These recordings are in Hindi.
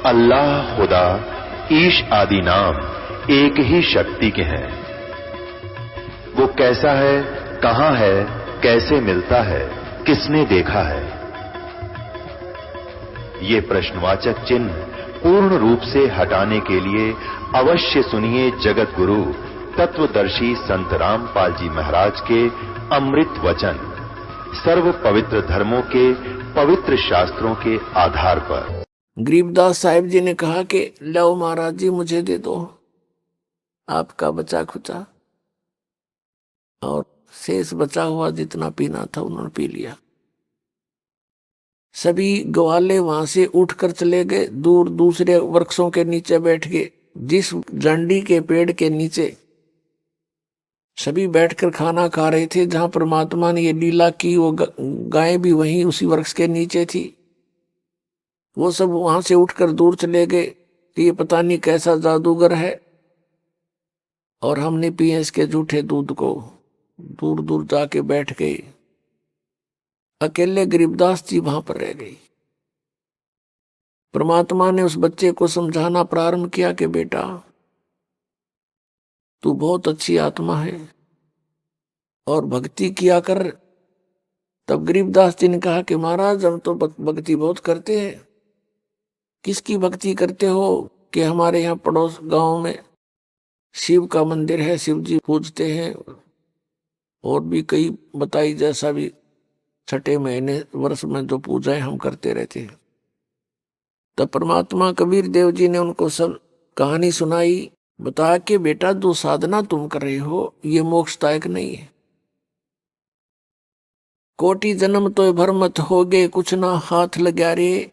अल्लाह, खुदा, ईश आदि नाम एक ही शक्ति के हैं। वो कैसा है, कहां है, कैसे मिलता है, किसने देखा है? ये प्रश्नवाचक चिन्ह पूर्ण रूप से हटाने के लिए अवश्य सुनिए जगत गुरु तत्वदर्शी संत रामपाल जी महाराज के अमृत वचन, सर्व पवित्र धर्मों के पवित्र शास्त्रों के आधार पर। गरीबदास साहिब जी ने कहा कि लो महाराज जी, मुझे दे दो आपका बचा खुचा, और शेष बचा हुआ जितना पीना था उन्होंने पी लिया। सभी ग्वाले वहां से उठकर चले गए, दूर दूसरे वृक्षों के नीचे बैठ गए। जिस जंडी के पेड़ के नीचे सभी बैठकर खाना खा रहे थे, जहां परमात्मा ने ये लीला की, वो गाय भी वहीं उसी वृक्ष के नीचे थी। वो सब वहां से उठकर दूर चले गए कि ये पता नहीं कैसा जादूगर है, और हमने पिए इसके जूठे दूध को। दूर दूर जाके बैठ गए। अकेले गरीबदास जी वहां पर रह गई। परमात्मा ने उस बच्चे को समझाना प्रारंभ किया कि बेटा, तू बहुत अच्छी आत्मा है और भक्ति किया कर। तब गरीबदास जी ने कहा कि महाराज, हम तो भक्ति बहुत करते हैं। किसकी भक्ति करते हो? कि हमारे यहाँ पड़ोस गांव में शिव का मंदिर है, शिव जी पूजते हैं, और भी कई बताई जैसा भी छठे महीने वर्ष में जो पूजाएं हम करते रहते हैं। तब परमात्मा कबीर देव जी ने उनको सब कहानी सुनाई, बताया कि बेटा, जो साधना तुम कर रहे हो ये मोक्षदायक नहीं है। कोटि जन्म तो भरमत हो गए, कुछ ना हाथ लगा रे।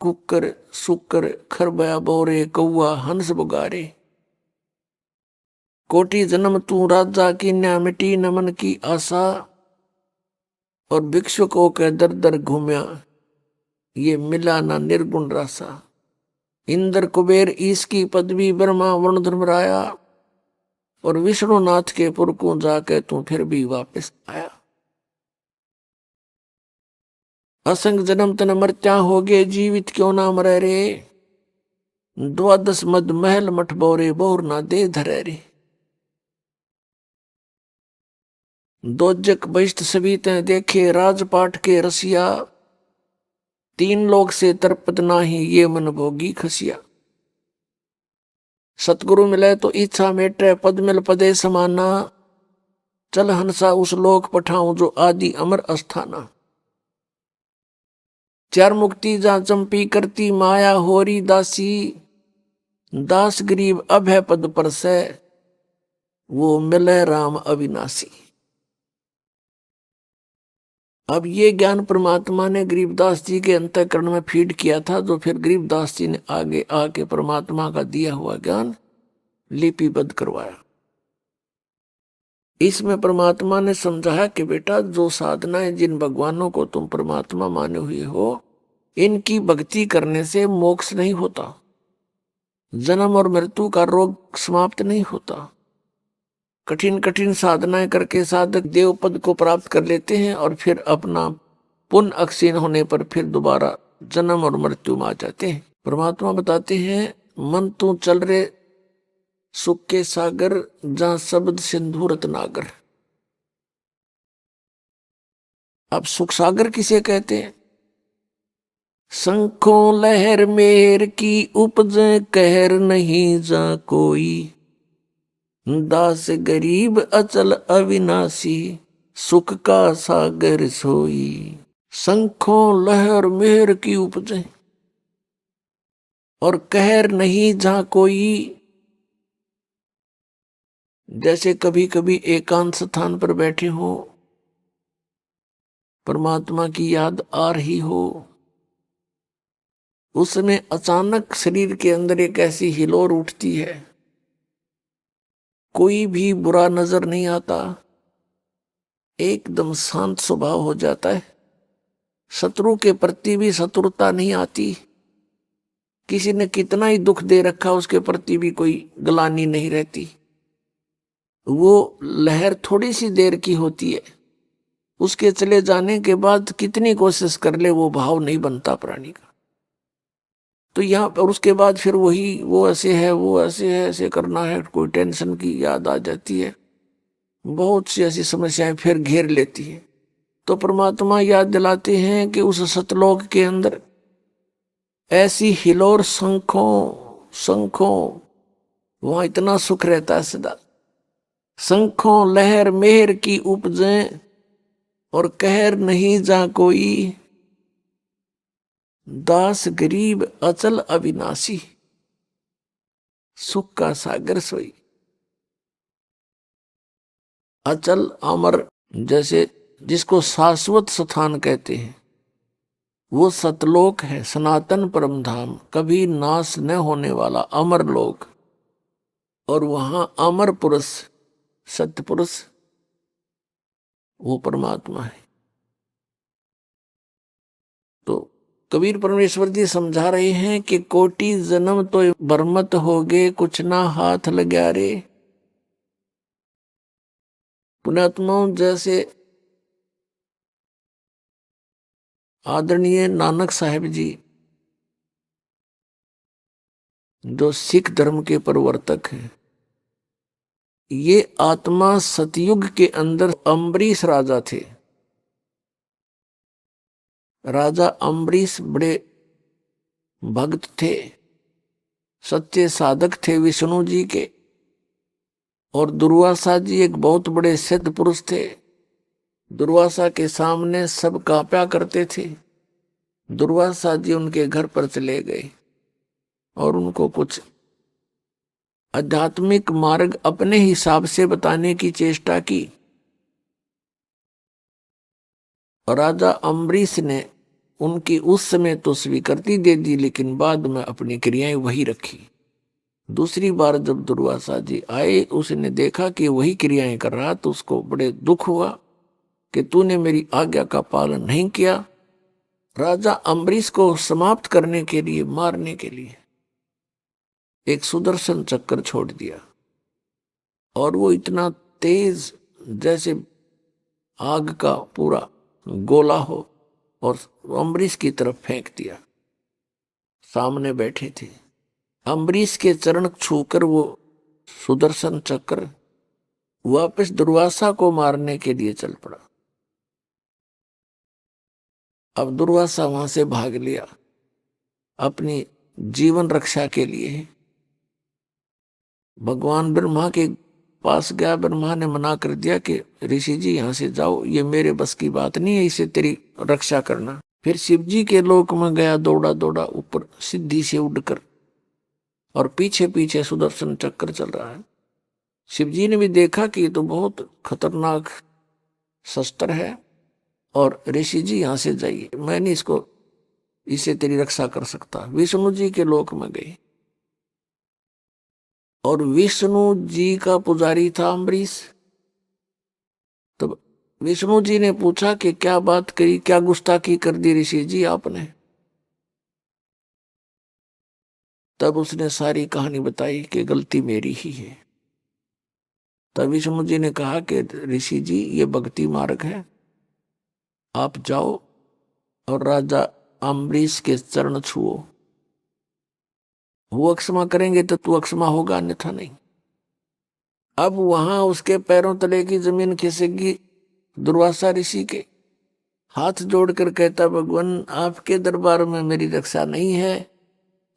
कुकर सुकर खरबया बोरे, कौआ हंस बुगारे। कोटि जन्म तू राजा की न्या, मिटी न मन की आशा। और भिक्षुकों के दर दर घूमया, ये मिला ना निर्गुण रासा। इंद्र कुबेर ईश की पदवी, ब्रह्मा वरुण धर्मराया। और विष्णुनाथ के पुर को जाके तू फिर भी वापस आया। असंग जन्म तन मरत्या हो गए, जीवित क्यों ना मरे रे। द्वादश मद महल मठ बोरे, बोर ना दे धरे रे। दोजक बहिष्ठ सभी ते देखे, राजपाट के रसिया। तीन लोग से तरपत नाही, ये मन भोगी खसिया। सतगुरु मिले तो इच्छा मेटे, पद मिल पदे समाना। चल हंसा उस लोक पठाऊं, जो आदि अमर अस्थाना। चार मुक्ति जा चंपी करती, माया होरी दासी। दास गरीब अभय पद पर से, वो मिले राम अविनाशी। अब ये ज्ञान परमात्मा ने गरीबदास जी के अंतःकरण में फीड किया था, जो फिर गरीबदास जी ने आगे आके परमात्मा का दिया हुआ ज्ञान लिपिबद्ध करवाया। इसमें परमात्मा ने समझाया कि बेटा, जो साधनाएं जिन भगवानों को तुम परमात्मा माने हुए हो, इनकी भक्ति करने से मोक्ष नहीं होता, जन्म और मृत्यु का रोग समाप्त नहीं होता। कठिन कठिन साधनाएं करके साधक देव पद को प्राप्त कर लेते हैं, और फिर अपना पुण्य अक्षीण होने पर फिर दोबारा जन्म और मृत्यु में आ जाते हैं। परमात्मा बताते हैं, मन तू चल रे सुख के सागर, जहां शब्द सिंधु रत्नागर। अब सुख सागर किसे कहते हैं? शंखों लहर मेहर की उपज, कहर नहीं जा कोई। दास गरीब अचल अविनाशी, सुख का सागर सोई। शंखों लहर मेहर की उपजे, और कहर नहीं जहां कोई। जैसे कभी कभी एकांत स्थान पर बैठे हो, परमात्मा की याद आ रही हो, उसमें अचानक शरीर के अंदर एक ऐसी हिलोर उठती है, कोई भी बुरा नजर नहीं आता, एकदम शांत स्वभाव हो जाता है। शत्रु के प्रति भी शत्रुता नहीं आती, किसी ने कितना ही दुख दे रखा उसके प्रति भी कोई ग्लानि नहीं रहती। वो लहर थोड़ी सी देर की होती है, उसके चले जाने के बाद कितनी कोशिश कर ले वो भाव नहीं बनता प्राणी का। तो यहाँ पर उसके बाद फिर वही वो ऐसे है, वो ऐसे है, ऐसे करना है, कोई टेंशन की याद आ जाती है, बहुत सी ऐसी समस्याएं फिर घेर लेती है। तो परमात्मा याद दिलाते हैं कि उस सतलोक के अंदर ऐसी हिलोर शंखों शंखों, वहां इतना सुख रहता है सदा। शंखों लहर मेहर की उपजें और कहर नहीं जा कोई, दास गरीब अचल अविनाशी, सुख का सागर सोई। अचल अमर, जैसे जिसको शाश्वत स्थान कहते हैं, वो सतलोक है, सनातन परम धाम, कभी नाश न होने वाला अमर लोक। और वहां अमर पुरुष, सत्य पुरुष, वो परमात्मा है। तो कबीर परमेश्वर जी समझा रहे हैं कि कोटि जन्म तो बरमत हो गए, कुछ ना हाथ लगा रे। पुण्यात्माओं, जैसे आदरणीय नानक साहिब जी, जो सिख धर्म के प्रवर्तक हैं, ये आत्मा सतयुग के अंदर अम्बरीश राजा थे। राजा अम्बरीश बड़े भक्त थे, सच्चे साधक थे विष्णु जी के। और दुर्वासा जी एक बहुत बड़े सिद्ध पुरुष थे। दुर्वासा के सामने सब कांपा करते थे। दुर्वासा जी उनके घर पर चले गए और उनको कुछ आध्यात्मिक मार्ग अपने हिसाब से बताने की चेष्टा की। और राजा अम्बरीश ने उनकी उस समय तो स्वीकृति दे दी, लेकिन बाद में अपनी क्रियाएं वही रखी। दूसरी बार जब दुर्वासा जी आए, उसने देखा कि वही क्रियाएं कर रहा, तो उसको बड़े दुख हुआ कि तूने मेरी आज्ञा का पालन नहीं किया। राजा अम्बरीश को समाप्त करने के लिए, मारने के लिए एक सुदर्शन चक्र छोड़ दिया। और वो इतना तेज, जैसे आग का पूरा गोला हो, और अम्बरीश की तरफ फेंक दिया। सामने बैठे थे अम्बरीश के चरण छूकर वो सुदर्शन चक्र वापस दुर्वासा को मारने के लिए चल पड़ा। अब दुर्वासा वहां से भाग लिया अपनी जीवन रक्षा के लिए। भगवान ब्रह्मा के पास गया। ब्रह्मा ने मना कर दिया कि ऋषि जी यहां से जाओ, ये मेरे बस की बात नहीं है, इसे तेरी रक्षा करना। फिर शिव जी के लोक में गया, दौड़ा दौड़ा ऊपर सिद्धि से उड़कर, और पीछे पीछे सुदर्शन चक्र चल रहा है। शिव जी ने भी देखा कि ये तो बहुत खतरनाक शस्त्र है, और ऋषि जी यहां से जाइए, मैं नहीं इसे तेरी रक्षा कर सकता। विष्णु जी के लोक में गए, और विष्णु जी का पुजारी था अम्बरीश। तब विष्णु जी ने पूछा कि क्या बात करी, क्या गुस्ताखी कर दी ऋषि जी आपने। तब उसने सारी कहानी बताई कि गलती मेरी ही है। तब विष्णु जी ने कहा कि ऋषि जी, ये भक्ति मार्ग है, आप जाओ और राजा अम्बरीश के चरण छुओ, वो अक्षमा करेंगे तो तू अक्षमा होगा, अन्यथा नहीं। अब वहां उसके पैरों तले की जमीन खिसकी। दुर्वासा ऋषि के हाथ जोड़कर कहता, भगवान आपके दरबार में मेरी रक्षा नहीं है,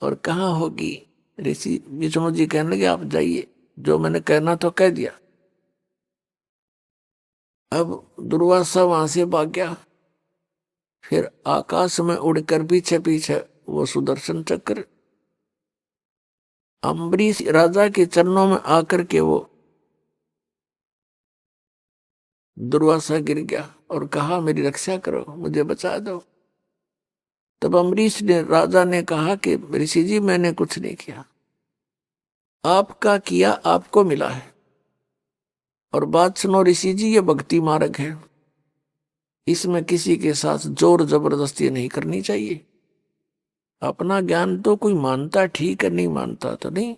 और कहाँ होगी। ऋषि विष्णु जी कहने लगे, आप जाइए, जो मैंने कहना तो कह दिया। अब दुर्वासा वहां से भाग गया। फिर आकाश में उड़कर पीछे पीछे वो सुदर्शन चक्र अम्बरीश राजा के चरणों में आकर के वो दुर्वासा गिर गया और कहा, मेरी रक्षा करो, मुझे बचा दो। तब अम्बरीश ने, राजा ने कहा कि ऋषि जी मैंने कुछ नहीं किया, आपका किया आपको मिला है। और बात सुनो ऋषि जी, ये भक्ति मार्ग है, इसमें किसी के साथ जोर जबरदस्ती नहीं करनी चाहिए। अपना ज्ञान तो कोई मानता ठीक है, नहीं मानता तो नहीं।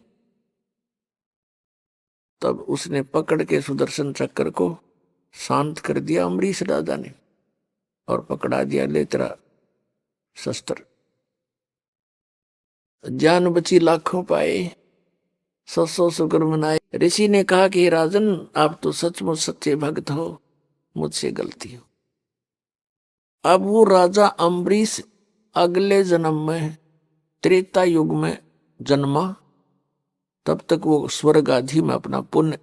तब उसने पकड़ के सुदर्शन चक्र को शांत कर दिया अम्बरीश राजा ने, और पकड़ा दिया, ले तेरा शस्त्र। जान बची लाखों पाए, 100 शुक्र मनाए। ऋषि ने कहा कि राजन, आप तो सचमुच सच्चे भक्त हो, मुझसे गलती हो। अब वो राजा अम्बरीश अगले जन्म में त्रेता युग में जन्मा। तब तक वो स्वर्ग आदि में अपना पुण्य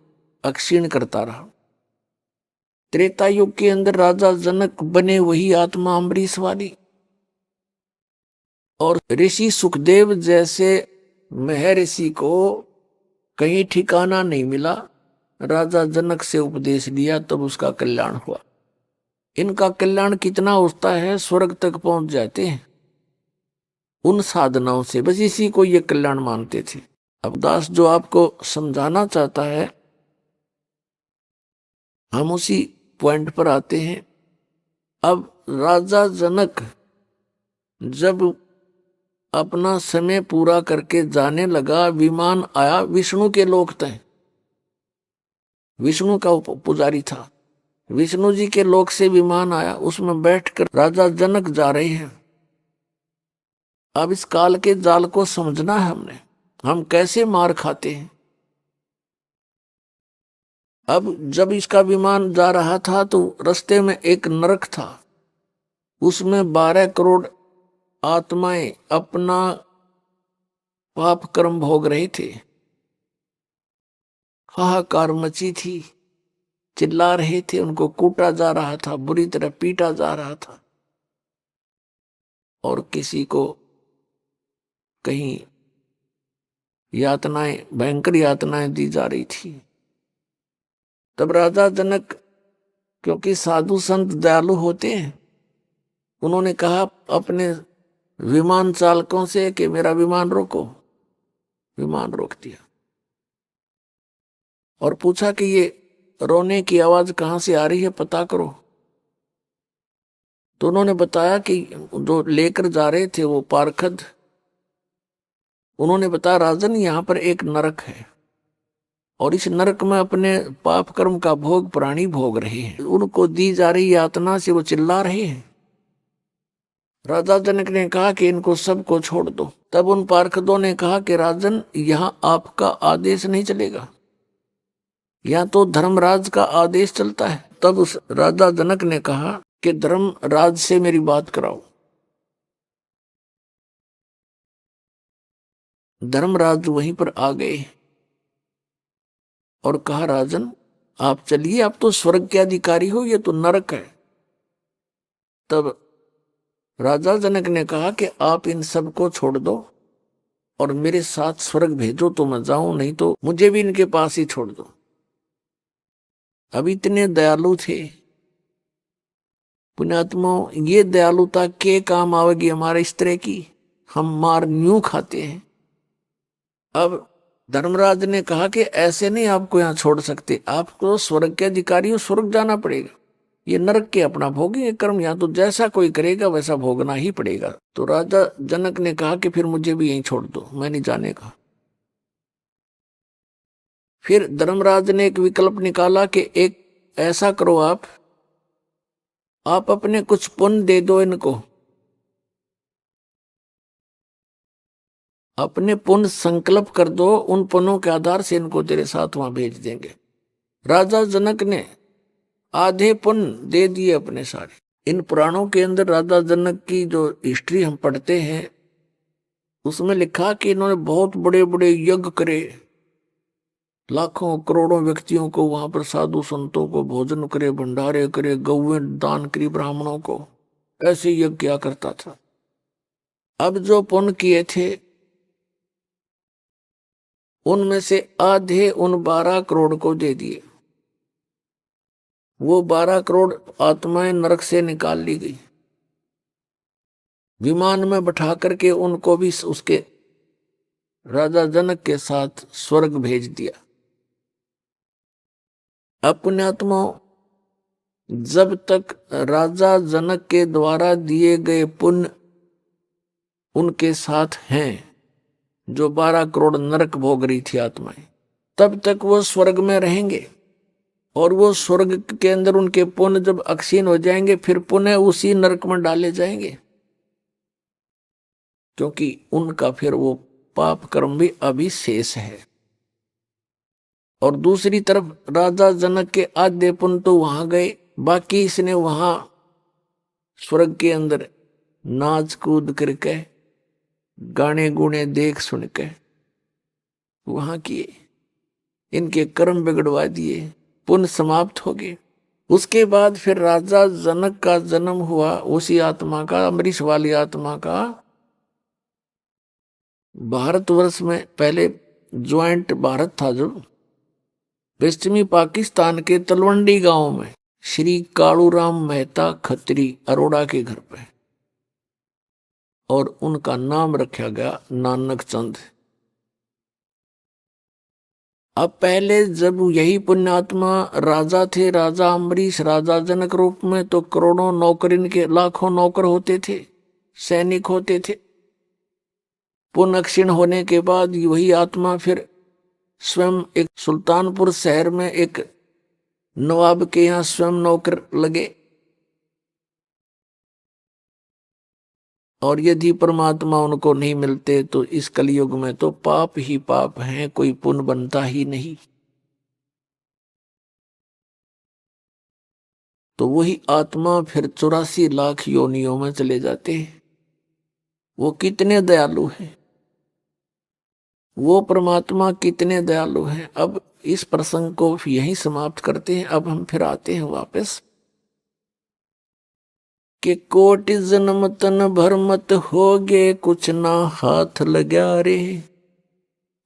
अक्षीण करता रहा। त्रेता युग के अंदर राजा जनक बने वही आत्मा अम्बरीश वाली, और ऋषि सुखदेव जैसे महर्षि को कहीं ठिकाना नहीं मिला। राजा जनक से उपदेश लिया तब उसका कल्याण हुआ। इनका कल्याण कितना होता है, स्वर्ग तक पहुंच जाते हैं उन साधनाओं से, बस इसी को ये कल्याण मानते थे। अब दास जो आपको समझाना चाहता है, हम उसी पॉइंट पर आते हैं। अब राजा जनक जब अपना समय पूरा करके जाने लगा, विमान आया विष्णु के लोक तक। विष्णु का पुजारी था, विष्णु जी के लोक से विमान आया, उसमें बैठकर राजा जनक जा रहे हैं। अब इस काल के जाल को समझना है हमने, हम कैसे मार खाते हैं। अब जब इसका विमान जा रहा था तो रास्ते में एक नरक था, उसमें 12 करोड़ आत्माएं अपना पाप कर्म भोग रहे थे। हाहाकार मची थी, चिल्ला रहे थे, उनको कूटा जा रहा था, बुरी तरह पीटा जा रहा था, और किसी को कहीं यातनाएं, भयंकर यातनाएं दी जा रही थी। तब राजा जनक, क्योंकि साधु संत दयालु होते हैं, उन्होंने कहा अपने विमान चालकों से कि मेरा विमान रोको। विमान रोक दिया और पूछा कि ये रोने की आवाज कहां से आ रही है, पता करो। तो उन्होंने बताया कि जो लेकर जा रहे थे वो पार्षद, उन्होंने बताया राजन, यहां पर एक नरक है और इस नरक में अपने पाप कर्म का भोग प्राणी भोग रहे हैं, उनको दी जा रही यातना से वो चिल्ला रहे हैं। राजा जनक ने कहा कि इनको सबको छोड़ दो। तब उन पार्षदों ने कहा कि राजन, यहां आपका आदेश नहीं चलेगा, यहां तो धर्मराज का आदेश चलता है। तब उस राजा जनक ने कहा कि धर्मराज से मेरी बात कराओ। धर्मराज वहीं पर आ गए और कहा, राजन आप चलिए, आप तो स्वर्ग के अधिकारी हो, ये तो नरक है। तब राजा जनक ने कहा कि आप इन सबको छोड़ दो और मेरे साथ स्वर्ग भेजो तो मैं जाऊं, नहीं तो मुझे भी इनके पास ही छोड़ दो। अब इतने दयालु थे पुण्यात्मा, ये दयालुता के काम आवेगी हमारे इस तरह की, हम मार न्यू खाते हैं। अब धर्मराज ने कहा कि ऐसे नहीं आपको यहां छोड़ सकते, आपको स्वर्ग के अधिकारी हो, स्वर्ग जाना पड़ेगा, ये नरक के अपना भोगेंगे कर्म, यहां तो जैसा कोई करेगा वैसा भोगना ही पड़ेगा। तो राजा जनक ने कहा कि फिर मुझे भी यहीं छोड़ दो, मैं नहीं जाने का। फिर धर्मराज ने एक विकल्प निकाला कि एक ऐसा करो, आप अपने कुछ पुण्य दे दो इनको, अपने पुण्य संकल्प कर दो, उन पुण्यों के आधार से इनको तेरे साथ वहां भेज देंगे। राजा जनक ने आधे पुण्य दे दिए अपने सारे। इन पुराणों के अंदर राजा जनक की जो हिस्ट्री हम पढ़ते हैं, उसमें लिखा कि इन्होंने बहुत बड़े बड़े यज्ञ करे, लाखों करोड़ों व्यक्तियों को वहां पर, साधु संतों को भोजन करे, भंडारे करे, गौवें दान करी ब्राह्मणों को, ऐसे यज्ञ किया करता था। अब जो पुण्य किए थे उनमें से आधे उन 12 करोड़ को दे दिए। वो 12 करोड़ आत्माएं नरक से निकाल ली गई, विमान में बैठा करके उनको भी उसके राजा जनक के साथ स्वर्ग भेज दिया। अब पुण्यात्मा, जब तक राजा जनक के द्वारा दिए गए पुण्य उनके साथ हैं, जो 12 करोड़ नरक भोग रही थी आत्माएं, तब तक वो स्वर्ग में रहेंगे। और वो स्वर्ग के अंदर उनके पुण्य जब अक्षीण हो जाएंगे, फिर पुण्य उसी नरक में डाले जाएंगे, क्योंकि उनका फिर वो पाप कर्म भी अभी शेष है। और दूसरी तरफ राजा जनक के आधे पुण्य तो वहां गए, बाकी इसने वहां स्वर्ग के अंदर नाच कूद करके गाने गुणे देख सुन के वहां किए, इनके कर्म बिगड़वा दिए, पुण्य समाप्त हो गए। उसके बाद फिर राजा जनक का जन्म हुआ, उसी आत्मा का, अमरीश वाली आत्मा का। भारतवर्ष में पहले ज्वाइंट भारत था, जो पश्चिमी पाकिस्तान के तलवंडी गांव में श्री कालूराम मेहता खत्री अरोड़ा के घर पे, और उनका नाम रखा गया नानक चंद। अब पहले जब यही पुण्यात्मा राजा थे, राजा अम्बरीश राजा जनक रूप में, तो करोड़ों नौकर, इनके लाखों नौकर होते थे, सैनिक होते थे। पुण्य क्षीण होने के बाद वही आत्मा फिर स्वयं एक सुल्तानपुर शहर में एक नवाब के यहाँ स्वयं नौकर लगे। और यदि परमात्मा उनको नहीं मिलते तो इस कलयुग में तो पाप ही पाप हैं, कोई पुण्य बनता ही नहीं। तो वही आत्मा फिर 84 लाख योनियों में चले जाते हैं। वो कितने दयालु हैं, वो परमात्मा कितने दयालु हैं। अब इस प्रसंग को यहीं समाप्त करते हैं। अब हम फिर आते हैं वापस कि कोटि जन्म तन भर मत होगे, कुछ ना हाथ लगा रे।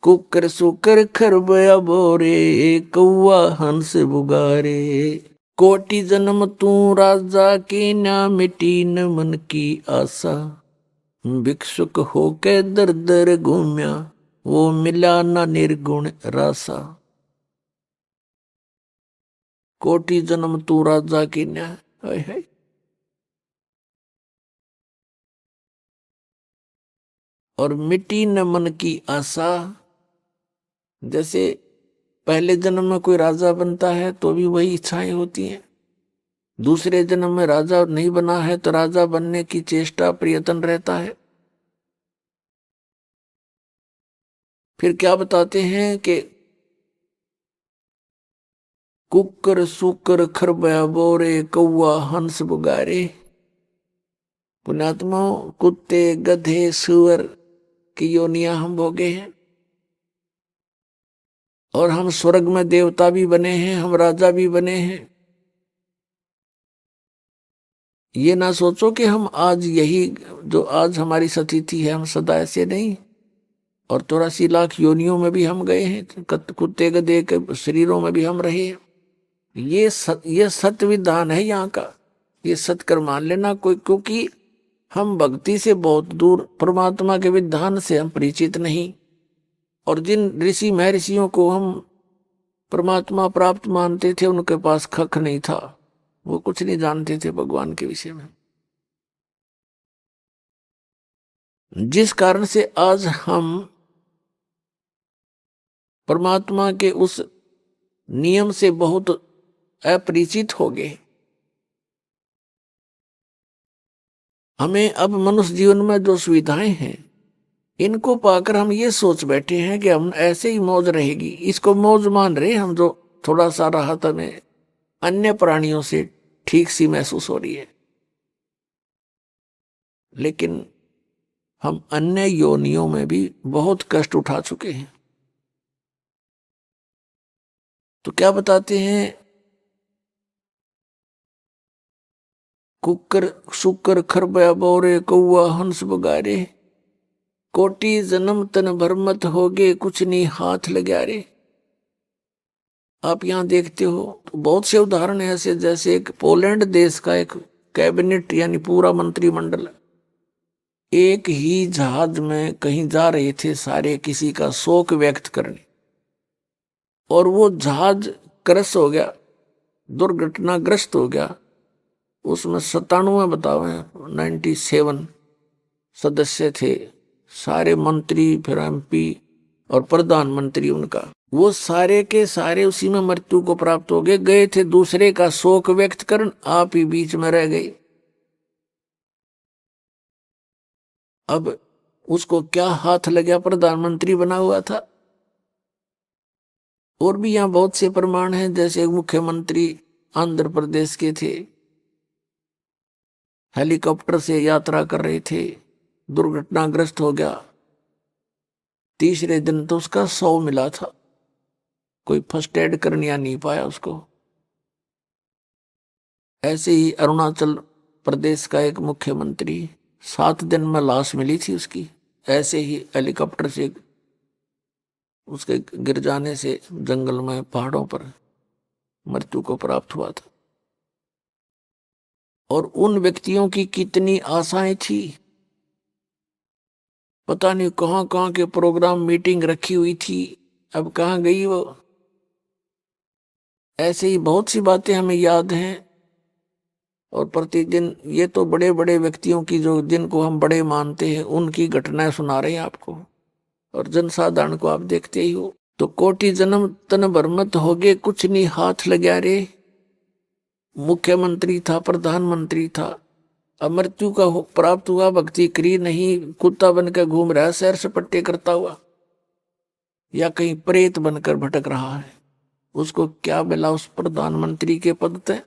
कुकर सुकर खरबया बोरे, कौआ हंस बुगारे। कोटि जन्म तू राजा की, ना मिटी न मन की आशा। भिक्षुक होके दर दर घूम्या, वो मिला ना निर्गुण रासा। कोटि जन्म तू राजा की न्या, है और मिट्टी न मन की आशा। जैसे पहले जन्म में कोई राजा बनता है तो भी वही इच्छाएं होती हैं, दूसरे जन्म में राजा नहीं बना है तो राजा बनने की चेष्टा प्रयत्न रहता है। फिर क्या बताते हैं कि कुकर सुकर खरबया बोरे, कौआ हंस बुगारे। पुण्यात्माओं, कुत्ते गधे सुअर की योनियां हम भोगे हैं, और हम स्वर्ग में देवता भी बने हैं, हम राजा भी बने हैं। ये ना सोचो कि हम आज यही जो आज हमारी स्थिति है हम सदा ऐसे नहीं। और 84 लाख योनियों में भी हम गए हैं, कुत्ते गधे के शरीरों में भी हम रहे हैं। ये सत्य विधान है यहाँ का, ये सत्य मान लेना कोई, क्योंकि हम भक्ति से बहुत दूर, परमात्मा के विधान से हम परिचित नहीं। और जिन ऋषि महर्षियों को हम परमात्मा प्राप्त मानते थे उनके पास खख नहीं था, वो कुछ नहीं जानते थे भगवान के विषय में। जिस कारण से आज हम परमात्मा के उस नियम से बहुत अपरिचित हो गए। हमें अब मनुष्य जीवन में जो सुविधाएं हैं इनको पाकर हम ये सोच बैठे हैं कि हम ऐसे ही मौज रहेगी, इसको मौज मान रहे हम। जो थोड़ा सा राहत हमें अन्य प्राणियों से ठीक सी महसूस हो रही है, लेकिन हम अन्य योनियों में भी बहुत कष्ट उठा चुके हैं। तो क्या बताते हैं, कुकर सुकर खरबया बोरे, कौआ हंस बगारे। कोटि जन्म तन भर मत होगे, कुछ नहीं हाथ लगा रे। आप यहां देखते हो तो बहुत से उदाहरण ऐसे, जैसे एक पोलैंड देश का एक कैबिनेट यानी पूरा मंत्रिमंडल एक ही जहाज में कहीं जा रहे थे सारे, किसी का शोक व्यक्त करने, और वो जहाज क्रश हो गया, दुर्घटनाग्रस्त हो गया। उसमें 97 बताओ 97 सदस्य थे, सारे मंत्री, फिर MP और प्रधानमंत्री उनका, वो सारे के सारे उसी में मृत्यु को प्राप्त हो गए। गए थे दूसरे का शोक व्यक्त करन, आप ही बीच में रह गए। अब उसको क्या हाथ लग गया, प्रधानमंत्री बना हुआ था। और भी यहाँ बहुत से प्रमाण हैं, जैसे मुख्यमंत्री आंध्र प्रदेश के थे, हेलीकॉप्टर से यात्रा कर रहे थे, दुर्घटनाग्रस्त हो गया, तीसरे दिन तो उसका शव मिला था, कोई फर्स्ट एड करने नहीं पाया उसको। ऐसे ही अरुणाचल प्रदेश का एक मुख्यमंत्री, 7 दिन में लाश मिली थी उसकी, ऐसे ही हेलीकॉप्टर से उसके गिर जाने से जंगल में पहाड़ों पर मृत्यु को प्राप्त हुआ था। और उन व्यक्तियों की कितनी आशाएं थी, पता नहीं कहां कहां के प्रोग्राम मीटिंग रखी हुई थी, अब कहां गई वो। ऐसे ही बहुत सी बातें हमें याद हैं। और प्रतिदिन ये तो बड़े बड़े व्यक्तियों की, जो जिनको हम बड़े मानते हैं, उनकी घटनाएं सुना रहे हैं आपको। और जनसाधारण को आप देखते ही हो। तो कोटि जन्म तन भरमत होगे, कुछ नहीं हाथ लग्या रे। मुख्यमंत्री था, प्रधानमंत्री था, मृत्यु का प्राप्त हुआ, भक्ति करी नहीं, कुत्ता बनकर घूम रहा है सैर सपट्टे करता हुआ, या कहीं प्रेत बनकर भटक रहा है। उसको क्या मिला उस प्रधानमंत्री के पद से?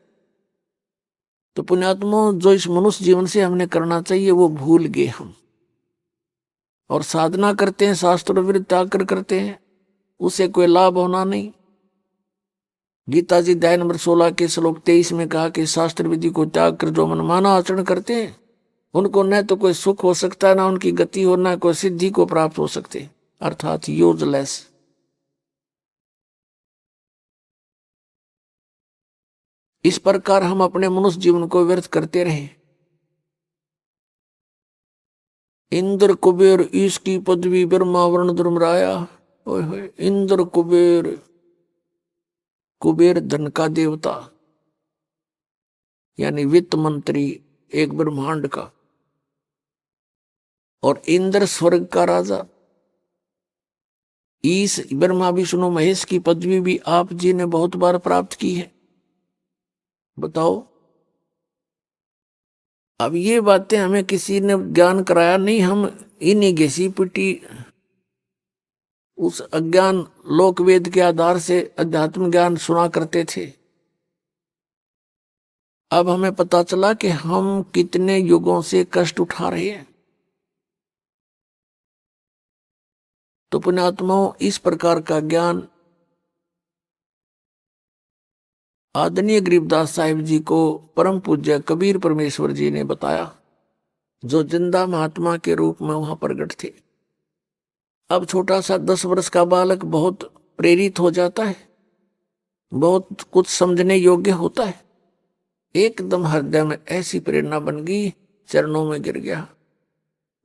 तो पुण्यात्मा, जो इस मनुष्य जीवन से हमने करना चाहिए वो भूल गए हम, और साधना करते हैं, शास्त्र विरुद्ध त्याग करते हैं, उसे कोई लाभ होना नहीं। गीता जी अध्याय नंबर 16 के श्लोक 23 में कहा कि शास्त्र विधि को त्याग कर जो मनमाना आचरण करते हैं, उनको न तो कोई सुख हो सकता है, ना उनकी गति हो, ना कोई सिद्धि को प्राप्त हो सकते, अर्थात यूजलेस। इस प्रकार हम अपने मनुष्य जीवन को व्यर्थ करते रहे। इंद्र कुबेर ईश की पदवी, ब्रह्मा वर्ण धर्मराया। इंद्र कुबेर, कुबेर धन का देवता यानी वित्त मंत्री एक ब्रह्मांड का, और इंद्र स्वर्ग का राजा। ईश ब्रह्मा विष्णु महेश की पदवी भी आप जी ने बहुत बार प्राप्त की है। बताओ, अब ये बातें हमें किसी ने ज्ञान कराया नहीं, हम इन्हीं घिसी पिटी उस अज्ञान लोकवेद के आधार से अध्यात्म ज्ञान सुना करते थे। अब हमें पता चला कि हम कितने युगों से कष्ट उठा रहे हैं। तो पुण्यात्माओं, इस प्रकार का ज्ञान आदरणीय गरीबदास साहिब जी को परम पूज्य कबीर परमेश्वर जी ने बताया, जो जिंदा महात्मा के रूप में वहां प्रकट थे। अब छोटा सा 10 वर्ष का बालक बहुत प्रेरित हो जाता है, बहुत कुछ समझने योग्य होता है। एकदम हृदय में ऐसी प्रेरणा बन गई, चरणों में गिर गया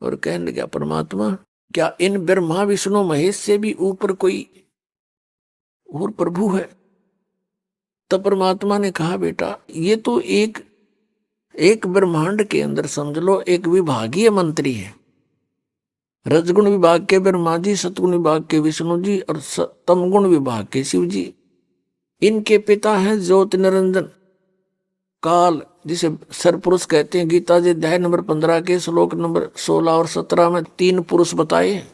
और कहने लगा, परमात्मा, क्या इन ब्रह्मा विष्णु महेश से भी ऊपर कोई और प्रभु है? तब परमात्मा ने कहा, बेटा, ये तो एक ब्रह्मांड के अंदर समझ लो एक विभागीय मंत्री है। रजगुण विभाग के ब्रह्मा जी, सतगुण विभाग के विष्णु जी, और तमगुण विभाग के शिव जी। इनके पिता हैं ज्योति निरंजन काल, जिसे सरपुरुष कहते हैं। गीता जी अध्याय नंबर 15 के श्लोक नंबर 16 और 17 में 3 पुरुष बताए हैं,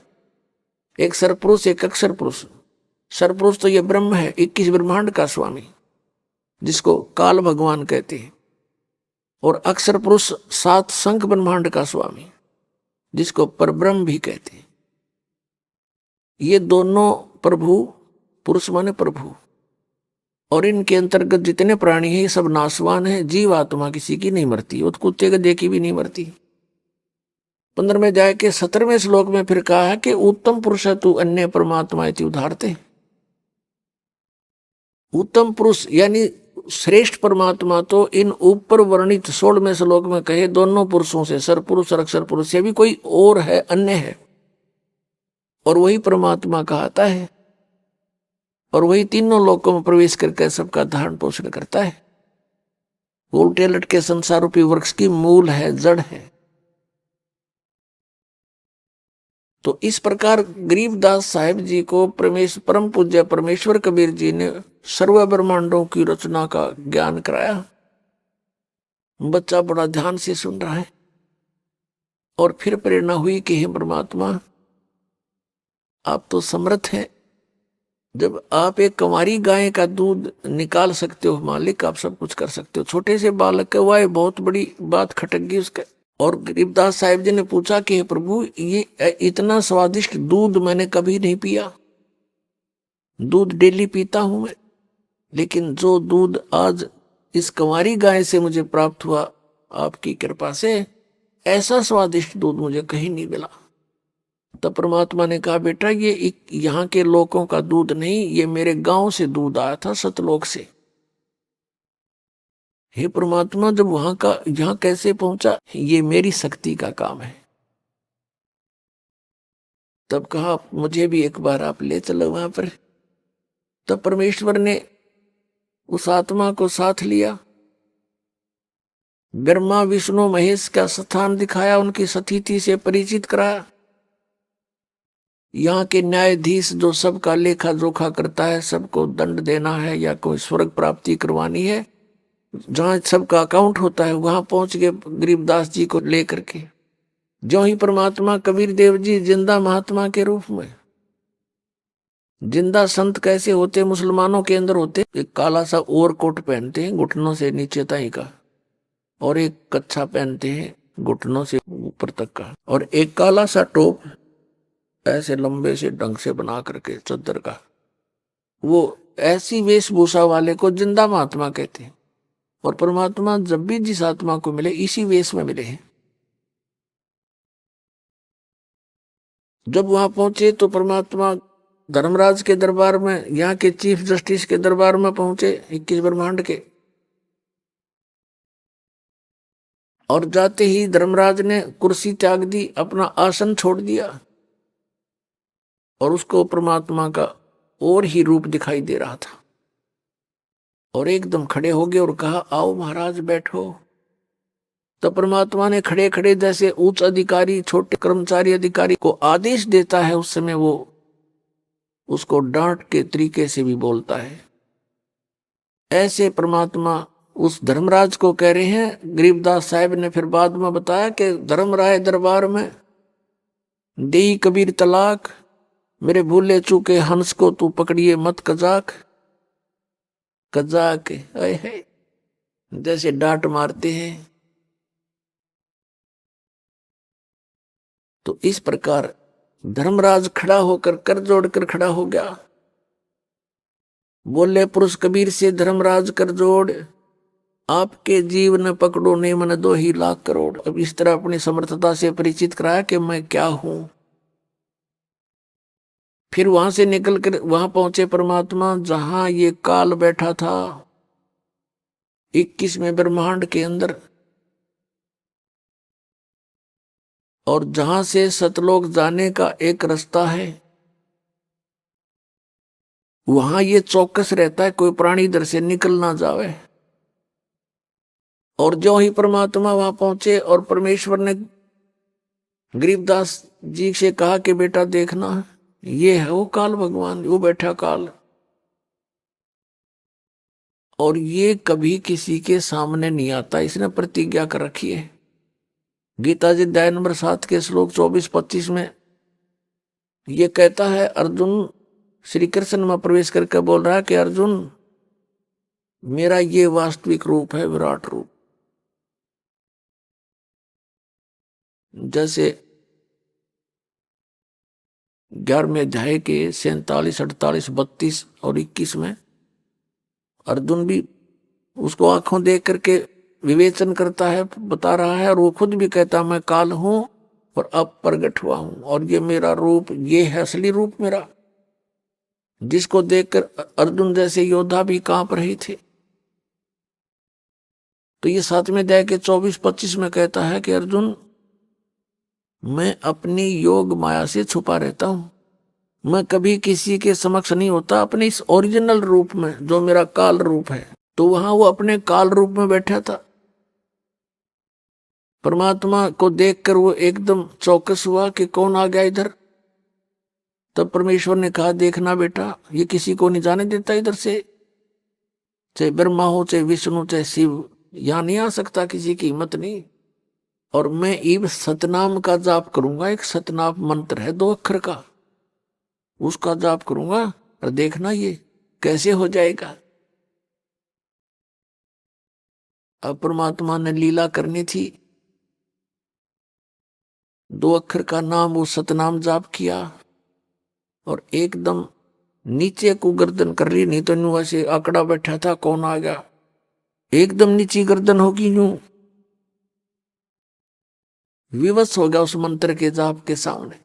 एक सरपुरुष, एक अक्षर पुरुष। सरपुरुष तो ये ब्रह्म है, 21 ब्रह्मांड का स्वामी, जिसको काल भगवान कहते हैं। और अक्षर पुरुष 7 संख ब्रह्मांड का स्वामी, जिसको परब्रह्म भी कहते हैं। ये दोनों प्रभु, पुरुष माने प्रभु, और इनके अंतर्गत जितने प्राणी हैं सब नाशवान हैं। जीव आत्मा किसी की नहीं मरती, वो तो कुत्ते गधे की भी नहीं मरती। 15वें अध्याय के 17वें श्लोक में फिर कहा है कि उत्तम पुरुष तू अन्य परमात्मा इति उदाहरते। उत्तम पुरुष यानी श्रेष्ठ परमात्मा तो इन ऊपर वर्णित 16वें श्लोक में कहे दोनों पुरुषों से, सरपुरुष और अक्षर पुरुष से भी कोई और है, अन्य है, और वही परमात्मा कहता है, और वही तीनों लोकों में प्रवेश करके सबका धारण पोषण करता है। उल्टे लटके संसार रूपी वृक्ष की मूल है, जड़ है। तो इस प्रकार गरीबदास साहिब जी को परम पूज्य परमेश्वर कबीर जी ने सर्व ब्रह्मांडों की रचना का ज्ञान कराया। बच्चा बड़ा ध्यान से सुन रहा है। और फिर प्रेरणा हुई कि हे परमात्मा, आप तो समर्थ हैं। जब आप एक कंवारी गाय का दूध निकाल सकते हो मालिक, आप सब कुछ कर सकते हो। छोटे से बालक का हुआ, बहुत बड़ी बात खटक गई उसके। और गरीबदास साहिब जी ने पूछा कि हे प्रभु, ये इतना स्वादिष्ट दूध मैंने कभी नहीं पिया। दूध डेली पीता हूं मैं, लेकिन जो दूध आज इस कंवारी गाय से मुझे प्राप्त हुआ आपकी कृपा से, ऐसा स्वादिष्ट दूध मुझे कहीं नहीं मिला। तब परमात्मा ने कहा, बेटा ये यहाँ के लोगों का दूध नहीं, ये मेरे गांव से दूध आया था, सतलोक से। हे परमात्मा, जब वहां का यहाँ कैसे पहुंचा, ये मेरी शक्ति का काम है। तब कहा, मुझे भी एक बार आप ले चलो वहां पर। तब परमेश्वर ने उस आत्मा को साथ लिया, ब्रह्मा विष्णु महेश का स्थान दिखाया, उनकी सतीथि से परिचित कराया। यहाँ के न्यायाधीश जो सबका लेखा जोखा करता है, सबको दंड देना है या कोई स्वर्ग प्राप्ति करवानी है, जहाँ सबका अकाउंट होता है, वहां पहुंच गए गरीबदास जी को लेकर के। जो ही परमात्मा कबीर देव जी जिंदा महात्मा के रूप में, जिंदा संत कैसे होते मुसलमानों के अंदर होते, एक काला सा ओवरकोट पहनते हैं घुटनों से नीचे तक का, और एक कच्छा पहनते हैं घुटनों से ऊपर तक का, और एक काला सा टोप ऐसे लंबे से ढंग से बना करके चद्दर का। वो ऐसी वेशभूषा वाले को जिंदा महात्मा कहते हैं। और परमात्मा जब भी जिस आत्मा को मिले, इसी वेश में मिले हैं। जब वहां पहुंचे तो परमात्मा धर्मराज के दरबार में, यहाँ के चीफ जस्टिस के दरबार में पहुंचे, 21 ब्रह्मांड के। और जाते ही धर्मराज ने कुर्सी त्याग दी, अपना आसन छोड़ दिया, और उसको परमात्मा का और ही रूप दिखाई दे रहा था। और एकदम खड़े हो गए और कहा, आओ महाराज बैठो। तो परमात्मा ने खड़े खड़े, जैसे उच्च अधिकारी छोटे कर्मचारी अधिकारी को आदेश देता है, उस समय वो उसको डांट के तरीके से भी बोलता है, ऐसे परमात्मा उस धर्मराज को कह रहे हैं। गरीबदास साहिब ने फिर बाद में बताया कि धर्मराय दरबार में देई कबीर तलाक, मेरे भूले चूके हंस को तू पकड़िए मत कजाक। कजाक है जैसे डांट मारते हैं। तो इस प्रकार धर्मराज खड़ा होकर कर जोड़कर खड़ा हो गया। बोले पुरुष कबीर से धर्मराज कर जोड़, आपके जीवन पकड़ो ने मन 2 ही लाख करोड़। अब इस तरह अपनी समर्थता से परिचित कराया कि मैं क्या हूं। फिर वहां से निकल कर वहां पहुंचे परमात्मा, जहां ये काल बैठा था 21वें ब्रह्मांड के अंदर, और जहां से सतलोक जाने का एक रास्ता है, वहां ये चौकस रहता है कोई प्राणी इधर से निकल ना जावे। और जो ही परमात्मा वहां पहुंचे और परमेश्वर ने गरीबदास जी से कहा कि बेटा देखना, ये है वो काल भगवान, वो बैठा काल, और ये कभी किसी के सामने नहीं आता, इसने प्रतिज्ञा कर रखी है। गीता जी अध्याय नंबर 7 के श्लोक 24-25 में ये कहता है, अर्जुन श्री कृष्ण में प्रवेश करके बोल रहा है कि अर्जुन, मेरा ये वास्तविक रूप है, विराट रूप। जैसे 11वें अध्याय के 47, 48, 32 और 21 में अर्जुन भी उसको आंखों देख करके विवेचन करता है, बता रहा है, और वो खुद भी कहता मैं काल हूं और अब प्रगट हुआ हूं, और ये मेरा रूप, ये है असली रूप मेरा, जिसको देखकर अर्जुन जैसे योद्धा भी कांप रहे थे। तो ये 7वें अध्याय के 24-25 में कहता है कि अर्जुन, मैं अपनी योग माया से छुपा रहता हूं, मैं कभी किसी के समक्ष नहीं होता अपने इस ओरिजिनल रूप में, जो मेरा काल रूप है। तो वहां वो अपने काल रूप में बैठा था। परमात्मा को देखकर वो एकदम चौकस हुआ कि कौन आ गया इधर। तब परमेश्वर ने कहा, देखना बेटा, ये किसी को नहीं जाने देता इधर से, चाहे ब्रह्मा हो, चाहे विष्णु, चाहे शिव, यहां नहीं आ सकता, किसी की हिम्मत नहीं। और मैं ईब सतनाम का जाप करूंगा। एक सतनाम मंत्र है 2 अक्षर का, उसका जाप करूंगा और देखना ये कैसे हो जाएगा। अब परमात्मा ने लीला करनी थी, 2 अक्षर का नाम वो सतनाम जाप किया और एकदम नीचे को गर्दन कर ली, नहीं तो यूं ऐसे आंकड़ा बैठा था, कौन आ गया, एकदम नीची गर्दन होगी, यूं विवश हो गया उस मंत्र के जाप के सामने।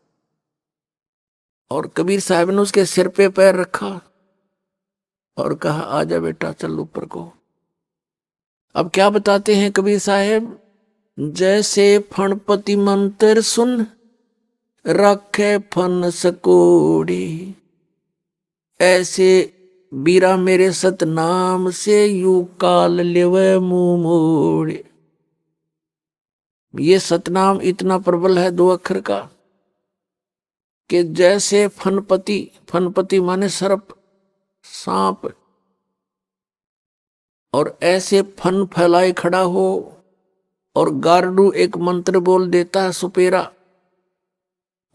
और कबीर साहब ने उसके सिर पे पैर रखा और कहा आजा बेटा चल ऊपर को। अब क्या बताते हैं कबीर साहब, जैसे फणपति मंत्र सुन रखे फन सकोड़ी, ऐसे बीरा मेरे सतनाम से यू काल लेवे मुंह मोड़े। ये सतनाम इतना प्रबल है 2 अक्षर का कि जैसे फनपति, फनपति माने सर्प, सांप, और ऐसे फन फैलाए खड़ा हो और गारडू एक मंत्र बोल देता है सुपेरा,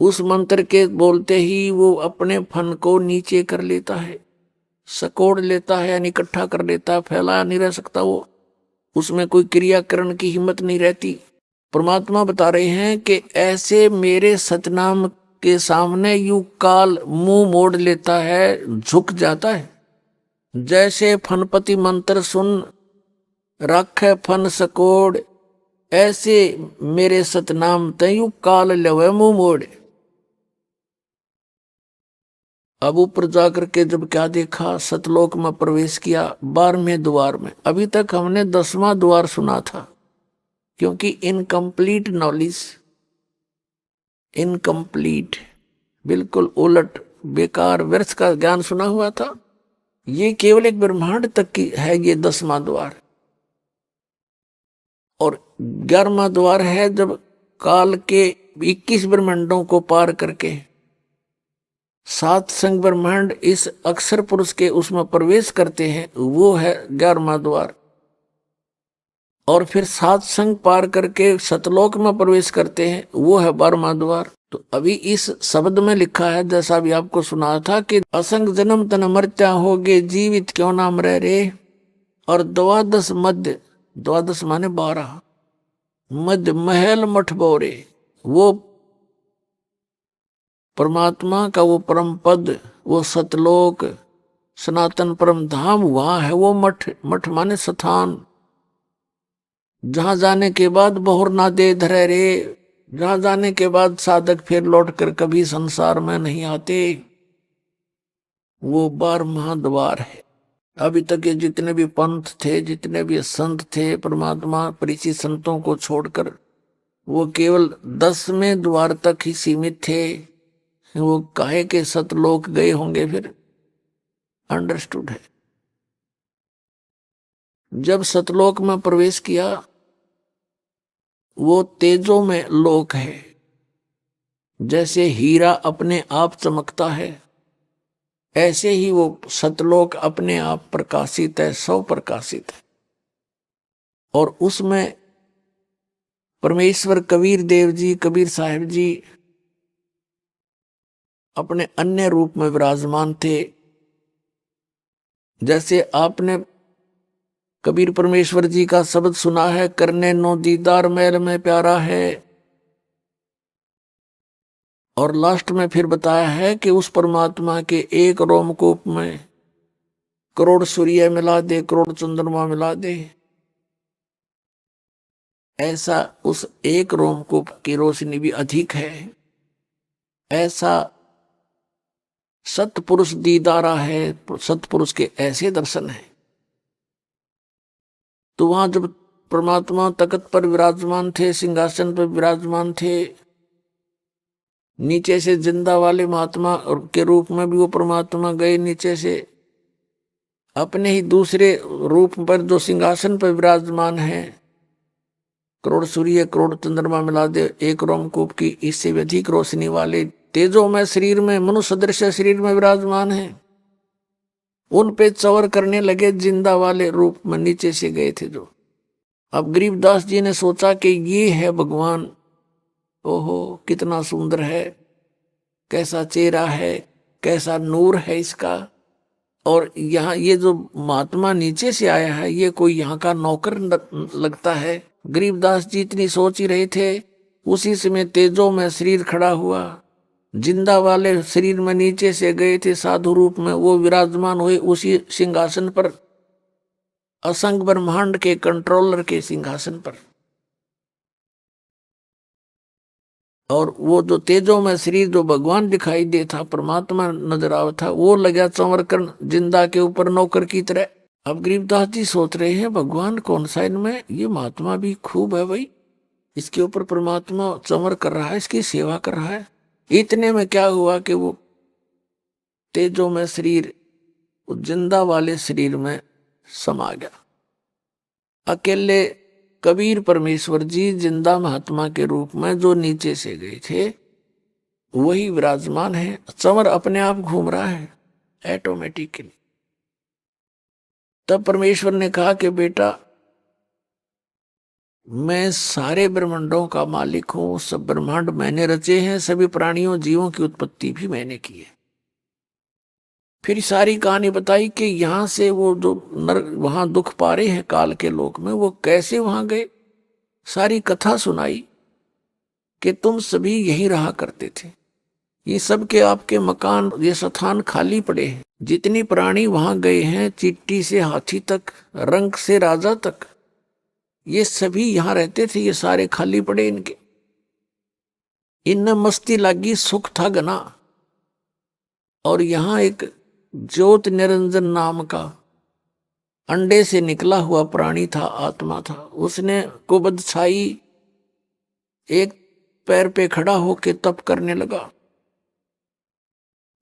उस मंत्र के बोलते ही वो अपने फन को नीचे कर लेता है, सकोड़ लेता है, यानी इकट्ठा कर लेता है, फैलाया नहीं रह सकता वो, उसमें कोई क्रियाकरण की हिम्मत नहीं रहती। परमात्मा बता रहे हैं कि ऐसे मेरे सतनाम के सामने यू काल मुंह मोड़ लेता है, झुक जाता है। जैसे फनपति मंत्र सुन राखे फन सकोड़, ऐसे मेरे सतनाम तयू काल लवे मुंह मोड़े। अब ऊपर जाकर के जब क्या देखा, सतलोक में प्रवेश किया 12वें द्वार में। अभी तक हमने 10वां द्वार सुना था, क्योंकि इनकम्प्लीट नॉलेज, इनकम्प्लीट, बिल्कुल उलट बेकार व्यर्थ का ज्ञान सुना हुआ था। ये केवल एक ब्रह्मांड तक की है ये 10वां द्वार, और 11वां द्वार है जब काल के 21 ब्रह्मांडों को पार करके 7 संग ब्रह्मांड इस अक्षर पुरुष के उसमें प्रवेश करते हैं, वो है 11वां द्वार। और फिर 7 संग पार करके सतलोक में प्रवेश करते हैं, वो है 12वां द्वार। तो अभी इस शब्द में लिखा है, जैसा भी आपको सुना था कि असंग जन्म तन मर्त्या होगे, जीवित क्यों नाम रह रे। और 12 मध्य, 12 माने 12, मध्य महल मठ बोरे, वो परमात्मा का वो परम पद, वो सतलोक सनातन परम धाम वहां है वो मठ। मठ माने स्थान, जहां जाने के बाद बहुर ना दे धरे रे, जहां जाने के बाद साधक फिर लौट कर कभी संसार में नहीं आते, वो 12वां द्वार है। अभी तक के जितने भी पंथ थे, जितने भी संत थे, परमात्मा परिचित संतों को छोड़कर वो केवल 10वें द्वार तक ही सीमित थे। वो काहे के सतलोक गए होंगे फिर, अंडरस्टूड है। जब सतलोक में प्रवेश किया, वो तेजों में लोक है। जैसे हीरा अपने आप चमकता है, ऐसे ही वो सतलोक अपने आप प्रकाशित है, सौ प्रकाशित है। और उसमें परमेश्वर कबीर देव जी, कबीर साहिब जी अपने अन्य रूप में विराजमान थे। जैसे आपने कबीर परमेश्वर जी का शब्द सुना है, करने नो दीदार मैल में प्यारा है। और लास्ट में फिर बताया है कि उस परमात्मा के एक रोमकूप में करोड़ सूर्य मिला दे, करोड़ चंद्रमा मिला दे। ऐसा उस एक रोमकूप की रोशनी भी अधिक है। ऐसा सतपुरुष दीदारा है, सतपुरुष के ऐसे दर्शन है। तो वहां जब परमात्मा तख्त पर विराजमान थे, सिंहासन पर विराजमान थे, नीचे से जिंदा वाले महात्मा के रूप में भी वो परमात्मा गए नीचे से, अपने ही दूसरे रूप पर जो सिंहासन पर विराजमान है, करोड़ सूर्य करोड़ चंद्रमा मिला दे एक रोमकूप की इससे भी अधिक रोशनी वाले तेजों में शरीर में, मनुष्य सदृश शरीर में विराजमान है। उन पे चवर करने लगे, जिंदा वाले रूप में नीचे से गए थे जो। अब गरीबदास जी ने सोचा कि ये है भगवान, ओहो कितना सुंदर है, कैसा चेहरा है, कैसा नूर है इसका। और यहाँ ये जो महात्मा नीचे से आया है, ये कोई यहाँ का नौकर लगता है। गरीबदास जी इतनी सोच ही रहे थे, उसी समय तेजो में शरीर खड़ा हुआ। जिंदा वाले शरीर में नीचे से गए थे साधु रूप में, वो विराजमान हुए उसी सिंहासन पर, असंग ब्रह्मांड के कंट्रोलर के सिंहासन पर। और वो जो तेजो में शरीर जो भगवान दिखाई दे था, परमात्मा नजर आवा था, वो लगा चंवर कर जिंदा के ऊपर नौकर की तरह। अब गरीबदास जी सोच रहे हैं भगवान कौन सा इनमें, ये महात्मा भी खूब है भाई, इसके ऊपर परमात्मा चंवर कर रहा है, इसकी सेवा कर रहा है। इतने में क्या हुआ कि वो तेजो में शरीर जिंदा वाले शरीर में समा गया। अकेले कबीर परमेश्वर जी जिंदा महात्मा के रूप में जो नीचे से गए थे वही विराजमान है, चंवर अपने आप घूम रहा है ऑटोमेटिकली। तब परमेश्वर ने कहा कि बेटा मैं सारे ब्रह्मांडों का मालिक हूं, सब ब्रह्मांड मैंने रचे हैं, सभी प्राणियों जीवों की उत्पत्ति भी मैंने की है। फिर सारी कहानी बताई कि यहां से वो जो नर वहां दुख पा रहे हैं काल के लोक में, वो कैसे वहां गए। सारी कथा सुनाई कि तुम सभी यहीं रहा करते थे, ये सब के आपके मकान ये स्थान खाली पड़े हैं। जितनी प्राणी वहां गए हैं, चींटी से हाथी तक, रंक से राजा तक, ये सभी यहां रहते थे, ये सारे खाली पड़े इनके। इनमें मस्ती लगी, सुख था घना। और यहां एक ज्योत निरंजन नाम का अंडे से निकला हुआ प्राणी था, आत्मा था, उसने कुबद छाई, एक पैर पे खड़ा होके तप करने लगा।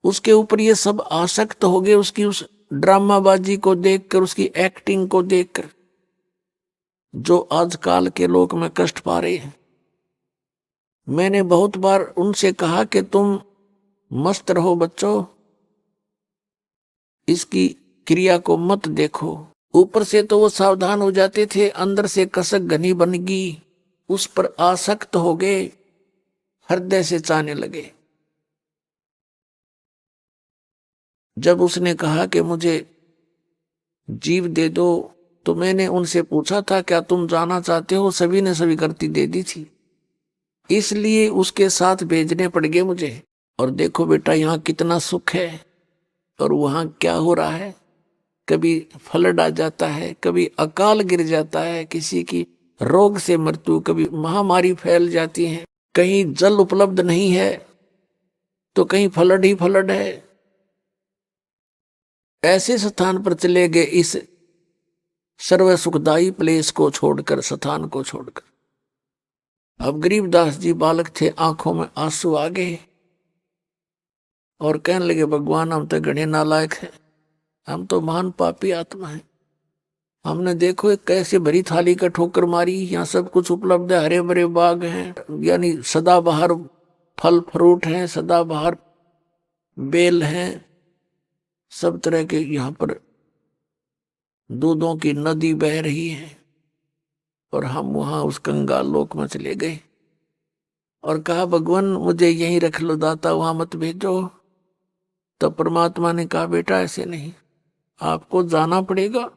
उसके ऊपर ये सब आसक्त हो गए, उसकी उस ड्रामाबाजी को देखकर, उसकी एक्टिंग को देखकर, जो आजकल के लोक में कष्ट पा रहे हैं। मैंने बहुत बार उनसे कहा कि तुम मस्त रहो बच्चों, इसकी क्रिया को मत देखो। ऊपर से तो वो सावधान हो जाते थे, अंदर से कसक घनी बन गई, उस पर आसक्त हो गए, हृदय से चाहने लगे। जब उसने कहा कि मुझे जीव दे दो, तो मैंने उनसे पूछा था क्या तुम जाना चाहते हो, सभी ने सभी करती दे दी थी, इसलिए उसके साथ भेजने पड़ गए मुझे। और देखो बेटा यहाँ कितना सुख है, और वहां क्या हो रहा है, कभी फ्लड आ जाता है, कभी अकाल गिर जाता है, किसी की रोग से मृत्यु, कभी महामारी फैल जाती है, कहीं जल उपलब्ध नहीं है तो कहीं फ्लड ही फ्लड है। ऐसे स्थान पर चले गए, इस सर्व सुखदायी प्लेस को छोड़कर, स्थान को छोड़कर। अब गरीबदास जी बालक थे, आंखों में आंसू आ गए और कहने लगे भगवान हम तो घने नालायक हैं, हम तो महान पापी आत्मा है। हमने देखो एक कैसे भरी थाली का ठोकर मारी, यहाँ सब कुछ उपलब्ध है, हरे भरे बाग हैं, यानी सदाबहार फल फ्रूट हैं, सदाबहार बेल हैं, सब तरह के यहाँ पर दूधों की नदी बह रही है। और हम वहां उस कंगाल लोक में चले गए और कहा भगवान मुझे यहीं रख लो दाता, वहां मत भेजो। तो परमात्मा ने कहा बेटा ऐसे नहीं, आपको जाना पड़ेगा,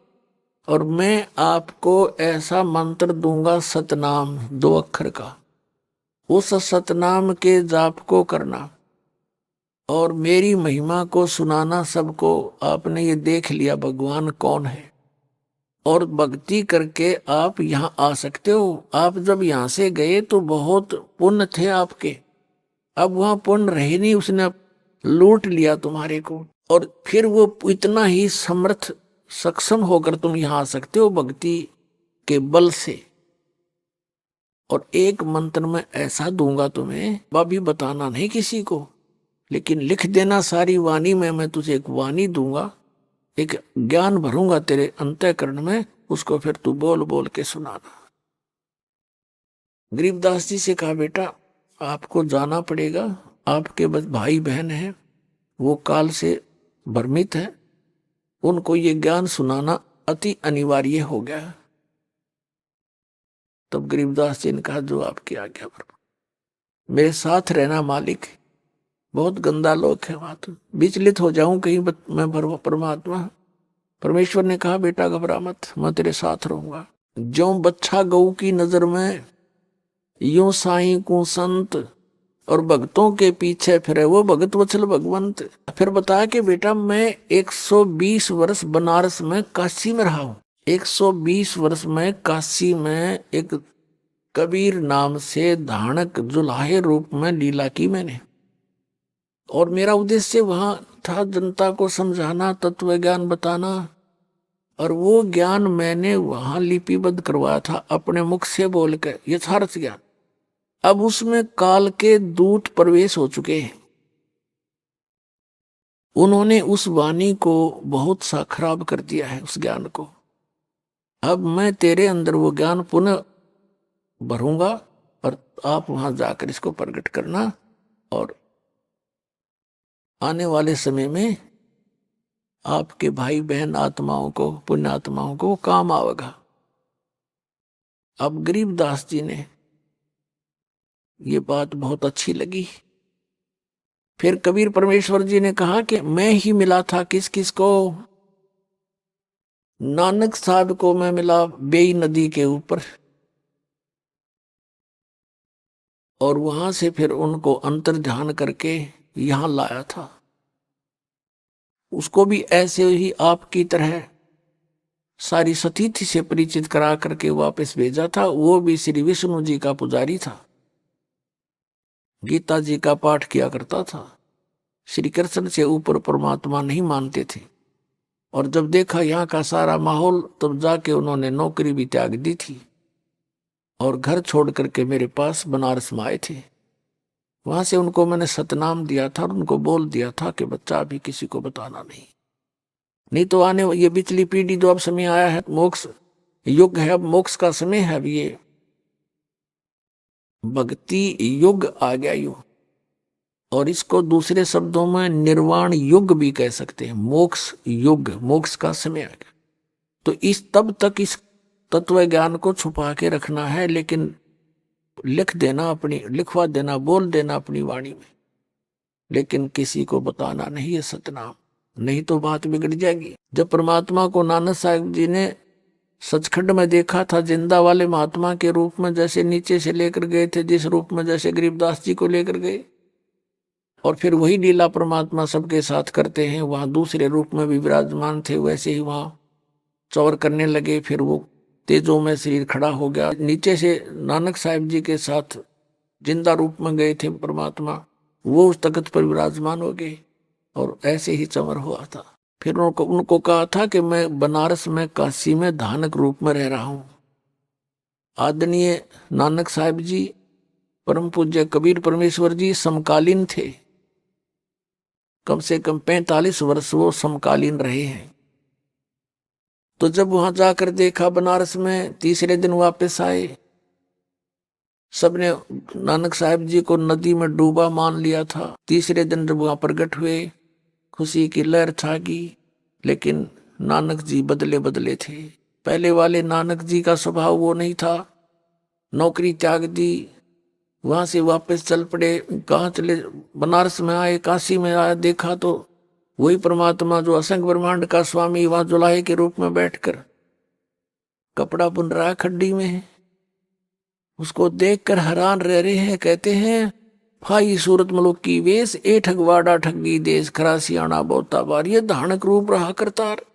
और मैं आपको ऐसा मंत्र दूंगा सतनाम 2 अक्षर का, उस सतनाम के जाप को करना और मेरी महिमा को सुनाना सबको। आपने ये देख लिया भगवान कौन है, और भक्ति करके आप यहाँ आ सकते हो। आप जब यहाँ से गए तो बहुत पुण्य थे आपके, अब वहां पुण्य रहे नहीं, उसने लूट लिया तुम्हारे को, और फिर वो इतना ही समर्थ सक्षम होकर तुम यहाँ आ सकते हो भक्ति के बल से। और एक मंत्र में ऐसा दूंगा तुम्हें, अभी बताना नहीं किसी को, लेकिन लिख देना सारी वाणी में, मैं तुझे एक वाणी दूंगा, एक ज्ञान भरूंगा तेरे अंतःकरण में, उसको फिर तू बोल बोल के सुनाना। गरीबदास जी से कहा बेटा आपको जाना पड़ेगा, आपके बस भाई बहन हैं, वो काल से भ्रमित है, उनको ये ज्ञान सुनाना अति अनिवार्य हो गया। तब गरीबदास जी ने कहा, जो आपकी आज्ञा पर, मेरे साथ रहना मालिक। बहुत गंदा लोक है वहां, तो विचलित हो जाऊं कहीं मैं परमात्मा। परमेश्वर ने कहा, बेटा घबरा मत, मैं तेरे साथ रहूंगा। ज्यों बच्छा गऊ की नजर में, यूं साईं को संत, और भक्तों के पीछे फिरे वो भगत वत्सल भगवंत। फिर बताया कि बेटा मैं 120 वर्ष बनारस में काशी में रहा हूं। 120 वर्ष में काशी में एक कबीर नाम से धानक जुलाहे रूप में लीला की मैंने, और मेरा उद्देश्य वहां था जनता को समझाना, तत्व ज्ञान बताना, और वो ज्ञान मैंने वहां लिपिबद्ध करवाया था अपने मुख से बोलकर, यथार्थ ज्ञान। अब उसमें काल के दूत प्रवेश हो चुके हैं, उन्होंने उस वाणी को बहुत सा खराब कर दिया है, उस ज्ञान को। अब मैं तेरे अंदर वो ज्ञान पुनः भरूंगा, और आप वहां जाकर इसको प्रकट करना, और आने वाले समय में आपके भाई बहन आत्माओं को, पुण्य आत्माओं को काम आवेगा। अब गरीबदास जी ने ये बात बहुत अच्छी लगी। फिर कबीर परमेश्वर जी ने कहा कि मैं ही मिला था किस किस को, नानक साहब को मैं मिला बेई नदी के ऊपर, और वहां से फिर उनको अंतर ध्यान करके यहां लाया था। उसको भी ऐसे ही आपकी तरह सारी सतीथि से परिचित करा करके वापस भेजा था। वो भी श्री विष्णु जी का पुजारी था, गीता जी का पाठ किया करता था, श्री कृष्ण से ऊपर परमात्मा नहीं मानते थे। और जब देखा यहाँ का सारा माहौल, तब जाके उन्होंने नौकरी भी त्याग दी थी और घर छोड़ करके मेरे पास बनारस में आए थे। वहां से उनको मैंने सतनाम दिया था और उनको बोल दिया था कि बच्चा अभी किसी को बताना नहीं तो आने ये पिछली पीढ़ी जो अब समय आया है, मोक्ष युग है, अब मोक्ष का समय है। अब ये भक्ति युग आ गया युग, और इसको दूसरे शब्दों में निर्वाण युग भी कह सकते हैं। मोक्ष युग, मोक्ष का समय आ गया। तो इस तब तक इस तत्व ज्ञान को छुपा के रखना है, लेकिन लिख देना, अपनी लिखवा देना, बोल देना अपनी वाणी में, लेकिन किसी को बताना नहीं है सतनाम, नहीं तो बात बिगड़ जाएगी। जब परमात्मा को नानक साहब जी ने सचखंड में देखा था, जिंदा वाले महात्मा के रूप में, जैसे नीचे से लेकर गए थे, जिस रूप में जैसे गरीबदास जी को लेकर गए, और फिर वही लीला परमात्मा सबके साथ करते हैं। वहां दूसरे रूप में भी विराजमान थे, वैसे ही वहां चौर करने लगे। फिर वो तेजों में शरीर खड़ा हो गया। नीचे से नानक साहिब जी के साथ जिंदा रूप में गए थे परमात्मा, वो उस तख्त पर विराजमान हो गए, और ऐसे ही चमर हुआ था। फिर उनको कहा था कि मैं बनारस में, काशी में धानक रूप में रह रहा हूं। आदरणीय नानक साहिब जी, परम पूज्य कबीर परमेश्वर जी समकालीन थे, कम से कम 45 वर्ष वो समकालीन रहे हैं। तो जब वहां जाकर देखा बनारस में, तीसरे दिन वापस आए, सबने नानक साहिब जी को नदी में डूबा मान लिया था। तीसरे दिन जब वहां प्रकट हुए, खुशी की लहर छा गई। लेकिन नानक जी बदले बदले थे। पहले वाले नानक जी का स्वभाव वो नहीं था। नौकरी त्याग दी, वहां से वापस चल पड़े। कहाँ चले? बनारस में आए, काशी में आए, देखा तो वही परमात्मा जो असंख्य ब्रह्मांड का स्वामी वहां जुलाहे के रूप में बैठकर कपड़ा बुन रहा है खड्डी में, उसको देखकर हैरान रह रहे हैं। कहते हैं, फाई सूरत मलुक की वेश, ए ठगवाड़ा ठगी देश, खरासियाना बोता बार। ये धानक रूप रहा करतार।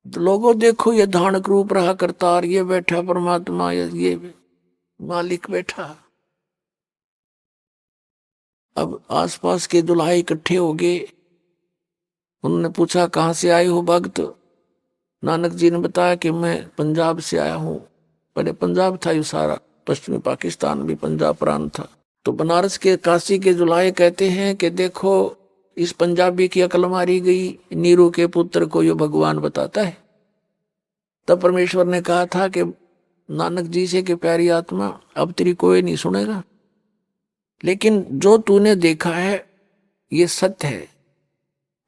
लोगों देखो, ये धानक रूप रहा करतार, ये बैठा परमात्मा, ये मालिक बैठा। अब आसपास के दुल्हा इकट्ठे हो गए। उन्होंने पूछा, कहाँ से आए हो भक्त? नानक जी ने बताया कि मैं पंजाब से आया हूँ। पहले पंजाब था ये सारा, पश्चिमी पाकिस्तान भी पंजाब प्रांत था। तो बनारस के, काशी के जुलाहे कहते हैं कि देखो, इस पंजाबी की अकल मारी गई, नीरू के पुत्र को ये भगवान बताता है। तब परमेश्वर ने कहा था कि नानक जी से कि प्यारी आत्मा, अब तेरी कोई नहीं सुनेगा, लेकिन जो तूने देखा है ये सत्य है,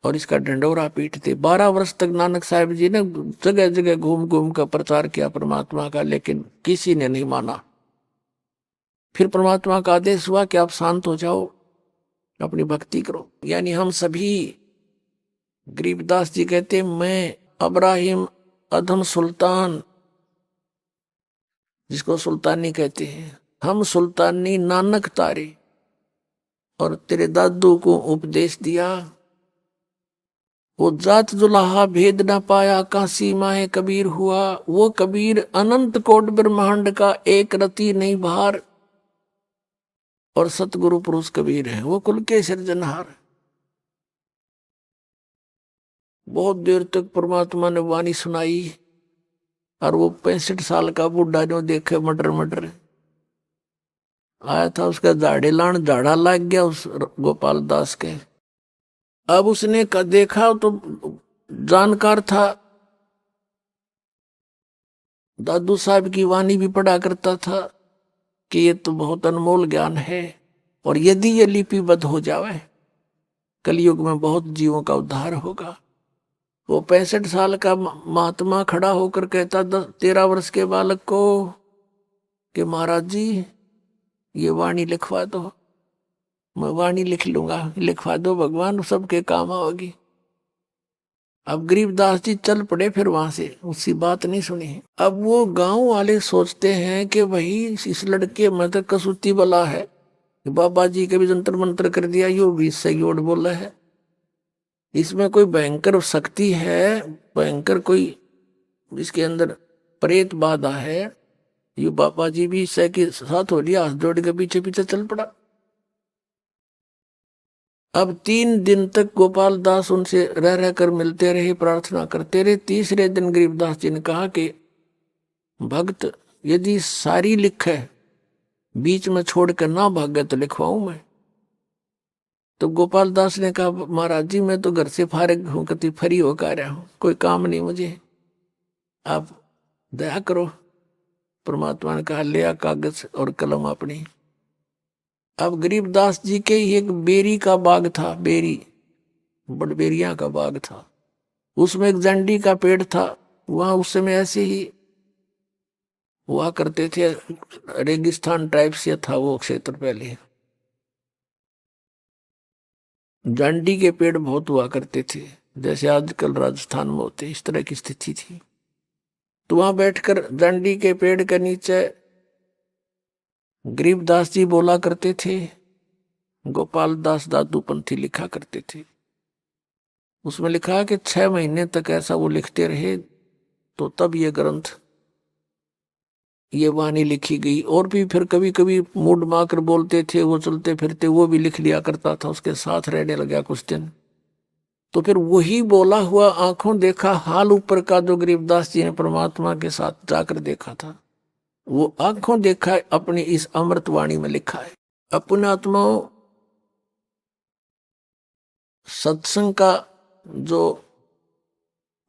और इसका ढंडोरा पीटते। 12 वर्ष तक नानक साहिब जी ने जगह जगह घूम घूम कर प्रचार किया परमात्मा का, लेकिन किसी ने नहीं माना। फिर परमात्मा का आदेश हुआ कि आप शांत हो जाओ, अपनी भक्ति करो। यानी हम सभी, गरीबदास जी कहते, मैं अब्राहिम अधम सुल्तान, जिसको सुल्तानी कहते हैं, हम सुल्तानी नानक तारे, और तेरे दादू को उपदेश दिया। वो जात जुलाहा भेद न पाया, काशी माहे कबीर हुआ। वो कबीर अनंत कोट ब्रह्मांड का एक रति नहीं भार, और सतगुरु पुरुष कबीर है, वो कुल के सिरजनहार। बहुत देर तक परमात्मा ने वाणी सुनाई, और वो 65 साल का बूढ़ा जो देखे मटर मटर आया था, उसका झाड़े लान झाड़ा लग गया उस गोपाल दास के। अब उसने देखा तो जानकार था, दादू साहब की वाणी भी पढ़ा करता था कि ये तो बहुत अनमोल ज्ञान है, और यदि ये लिपिबद्ध हो जावे कलयुग में बहुत जीवों का उद्धार होगा। वो 65 साल का महात्मा खड़ा होकर कहता 13 वर्ष के बालक को कि महाराज जी ये वाणी लिखवा दो। मैं वाणी लिख लूंगा, लिखवा दो भगवान, सबके काम आओगी। अब गरीबदास जी चल पड़े, फिर वहां से उसकी बात नहीं सुनी। अब वो गांव वाले सोचते हैं कि भाई इस लड़के में तो कसूती बला है, बाबा जी के भी जंतर मंत्र कर दिया, यो भी सही ओड बोला है, इसमें कोई भयंकर शक्ति है, भयंकर कोई इसके अंदर प्रेत बाधा है। ये बाबा जी भी सह के साथ हो लिया, हाथ जोड़ के पीछे पीछे चल पड़ा। अब 3 दिन तक गोपाल दास उनसे रह रहकर मिलते रहे, प्रार्थना करते रहे। तीसरे दिन गरीबदास जी ने कहा कि भक्त यदि सारी लिखे बीच में छोड़ कर ना भागे तो लिखवाऊं मैं। तो गोपाल दास ने कहा महाराज जी मैं तो घर से फारिग हूं, कति फरी होकर आया हूं, कोई काम नहीं मुझे, आप दया करो। परमात्मा ने कहा ले आ कागज और कलम अपनी। अब गरीबदास जी के एक बेरी का बाग था, बेरी बड़बेरिया का बाग था, उसमें एक जंडी का पेड़ था। वहां उस समय ऐसे ही हुआ करते थे, रेगिस्तान टाइप से था वो क्षेत्र। पहले जंडी के पेड़ बहुत हुआ करते थे, जैसे आजकल राजस्थान में होते, इस तरह की स्थिति थी। तो वहां बैठकर जंडी के पेड़ के नीचे गरीबदास जी बोला करते थे, गोपाल दास दादू पंथी लिखा करते थे। उसमें लिखा कि 6 महीने तक ऐसा वो लिखते रहे, तो तब ये ग्रंथ, ये वाणी लिखी गई। और भी फिर कभी कभी मूड माकर बोलते थे, वो चलते फिरते वो भी लिख लिया करता था, उसके साथ रहने लगा कुछ दिन। तो फिर वही बोला हुआ आंखों देखा हाल ऊपर का जो गरीबदास जी ने परमात्मा के साथ जाकर देखा था, वो आंखों देखा अपनी इस अमृत वाणी में लिखा है। अपने आत्माओं, सत्संग का जो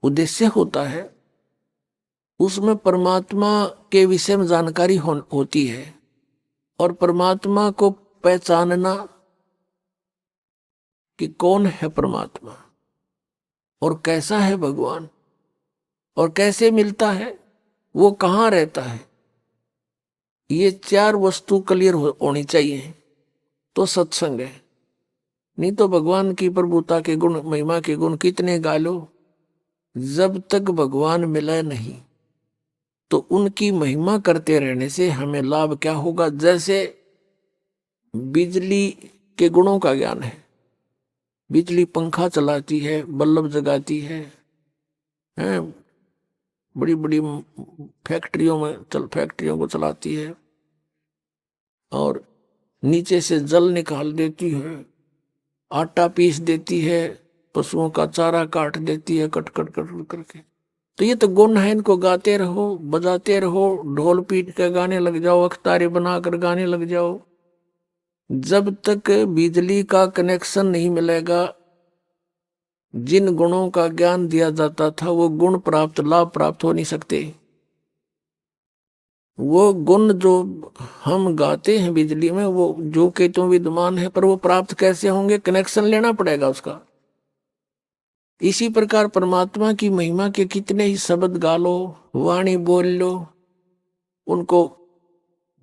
उद्देश्य होता है उसमें परमात्मा के विषय में जानकारी होती है, और परमात्मा को पहचानना कि कौन है परमात्मा और कैसा है भगवान, और कैसे मिलता है, वो कहाँ रहता है, ये 4 वस्तु क्लियर होनी चाहिए तो सत्संग है। नहीं तो भगवान की प्रभुता के गुण, महिमा के गुण कितने गा लो, जब तक भगवान मिला नहीं तो उनकी महिमा करते रहने से हमें लाभ क्या होगा। जैसे बिजली के गुणों का ज्ञान है, बिजली पंखा चलाती है, बल्ब जगाती है, बड़ी बड़ी फैक्ट्रियों को चलाती है, और नीचे से जल निकाल देती है, आटा पीस देती है, पशुओं का चारा काट देती है, कट कट कट करके। तो ये तो गुण है, इनको गाते रहो, बजाते रहो, ढोल पीट के गाने लग जाओ, अख्तारे बनाकर गाने लग जाओ। जब तक बिजली का कनेक्शन नहीं मिलेगा, जिन गुणों का ज्ञान दिया जाता था वो गुण प्राप्त, लाभ प्राप्त हो नहीं सकते। वो गुण जो हम गाते हैं बिजली में, वो जो कि तो विद्यमान है, पर वो प्राप्त कैसे होंगे, कनेक्शन लेना पड़ेगा उसका। इसी प्रकार परमात्मा की महिमा के कितने ही शब्द गा लो, वाणी बोल लो, उनको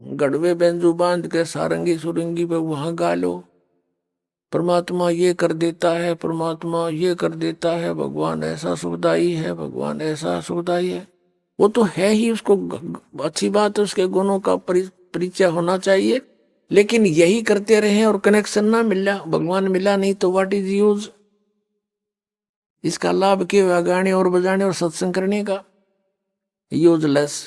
गढ़वे बेंजू बांध के सारंगी सुरंगी पे वहां गा लो। परमात्मा ये कर देता है, परमात्मा ये कर देता है, भगवान ऐसा सुखदाई है, भगवान ऐसा सुखदाई है। वो तो है ही, उसको अच्छी बात है, उसके गुणों का परिचय होना चाहिए। लेकिन यही करते रहे और कनेक्शन ना मिला, भगवान मिला नहीं, तो व्हाट इज यूज? इसका लाभ क्या गाने और बजाने और सत्संग करने का? यूजलेस।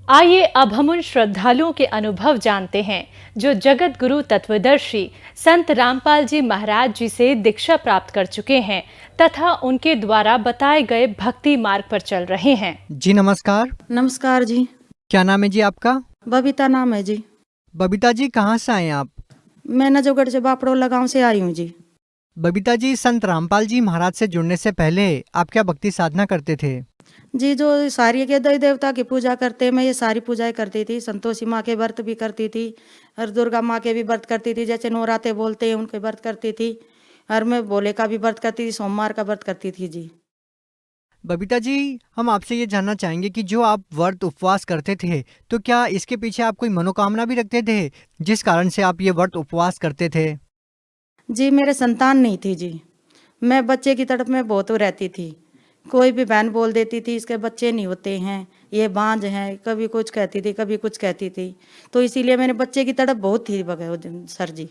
आइए अब हम उन श्रद्धालुओं के अनुभव जानते हैं जो जगत गुरु तत्वदर्शी संत रामपाल जी महाराज जी से दीक्षा प्राप्त कर चुके हैं तथा उनके द्वारा बताए गए भक्ति मार्ग पर चल रहे हैं। जी नमस्कार। नमस्कार जी। क्या नाम है जी आपका? बबीता नाम है जी। बबीता जी कहाँ से आए आप? मैं नजफगढ़ से बापड़ोला गांव से आई हूँ जी। बबीता जी, संत रामपाल जी महाराज से जुड़ने से पहले आप क्या भक्ति साधना करते थे? जी, जो सारी के देवी देवता की पूजा करते, मैं ये सारी पूजाएं करती थी। संतोषी माँ के व्रत भी करती थी और दुर्गा माँ के भी व्रत करती थी, जैसे नवराते बोलते हैं उनके व्रत करती थी। और मैं भोले का भी व्रत करती थी, सोमवार का व्रत करती थी जी। बबीता जी, हम आपसे ये जानना चाहेंगे कि जो आप व्रत उपवास करते थे, तो क्या इसके पीछे आप कोई मनोकामना भी रखते थे जिस कारण से आप ये व्रत उपवास करते थे? जी, मेरे संतान नहीं थी जी। मैं बच्चे की तड़प में बहुत रहती थी। कोई भी बहन बोल देती थी इसके बच्चे नहीं होते हैं, ये बांझ हैं, कभी कुछ कहती थी, कभी कुछ कहती थी। तो इसीलिए मैंने बच्चे की तड़प बहुत थी सर जी।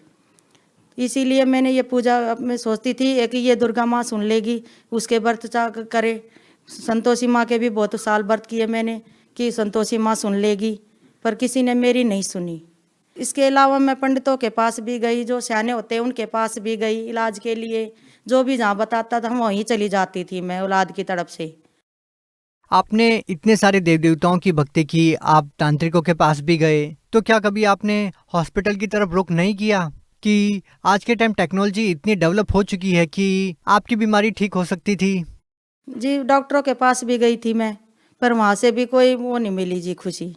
इसीलिए मैंने ये पूजा में सोचती थी कि ये दुर्गा माँ सुन लेगी, उसके व्रत करे। संतोषी माँ के भी बहुत साल व्रत किए मैंने कि संतोषी माँ सुन लेगी, पर किसी ने मेरी नहीं सुनी। इसके अलावा मैं पंडितों के पास भी गई, जो सियाने होते हैं उनके पास भी गई इलाज के लिए। जो भी जहाँ बताता था वहीं चली जाती थी मैं औलाद की तरफ से। आपने इतने सारे देव देवताओं की भक्ति की, आप तांत्रिकों के पास भी गए, तो क्या कभी आपने हॉस्पिटल की तरफ रुख नहीं किया कि आज के टाइम टेक्नोलॉजी इतनी डेवलप हो चुकी है कि आपकी बीमारी ठीक हो सकती थी? जी, डॉक्टरों के पास भी गई थी मैं, पर वहाँ से भी कोई वो नहीं मिली जी खुशी।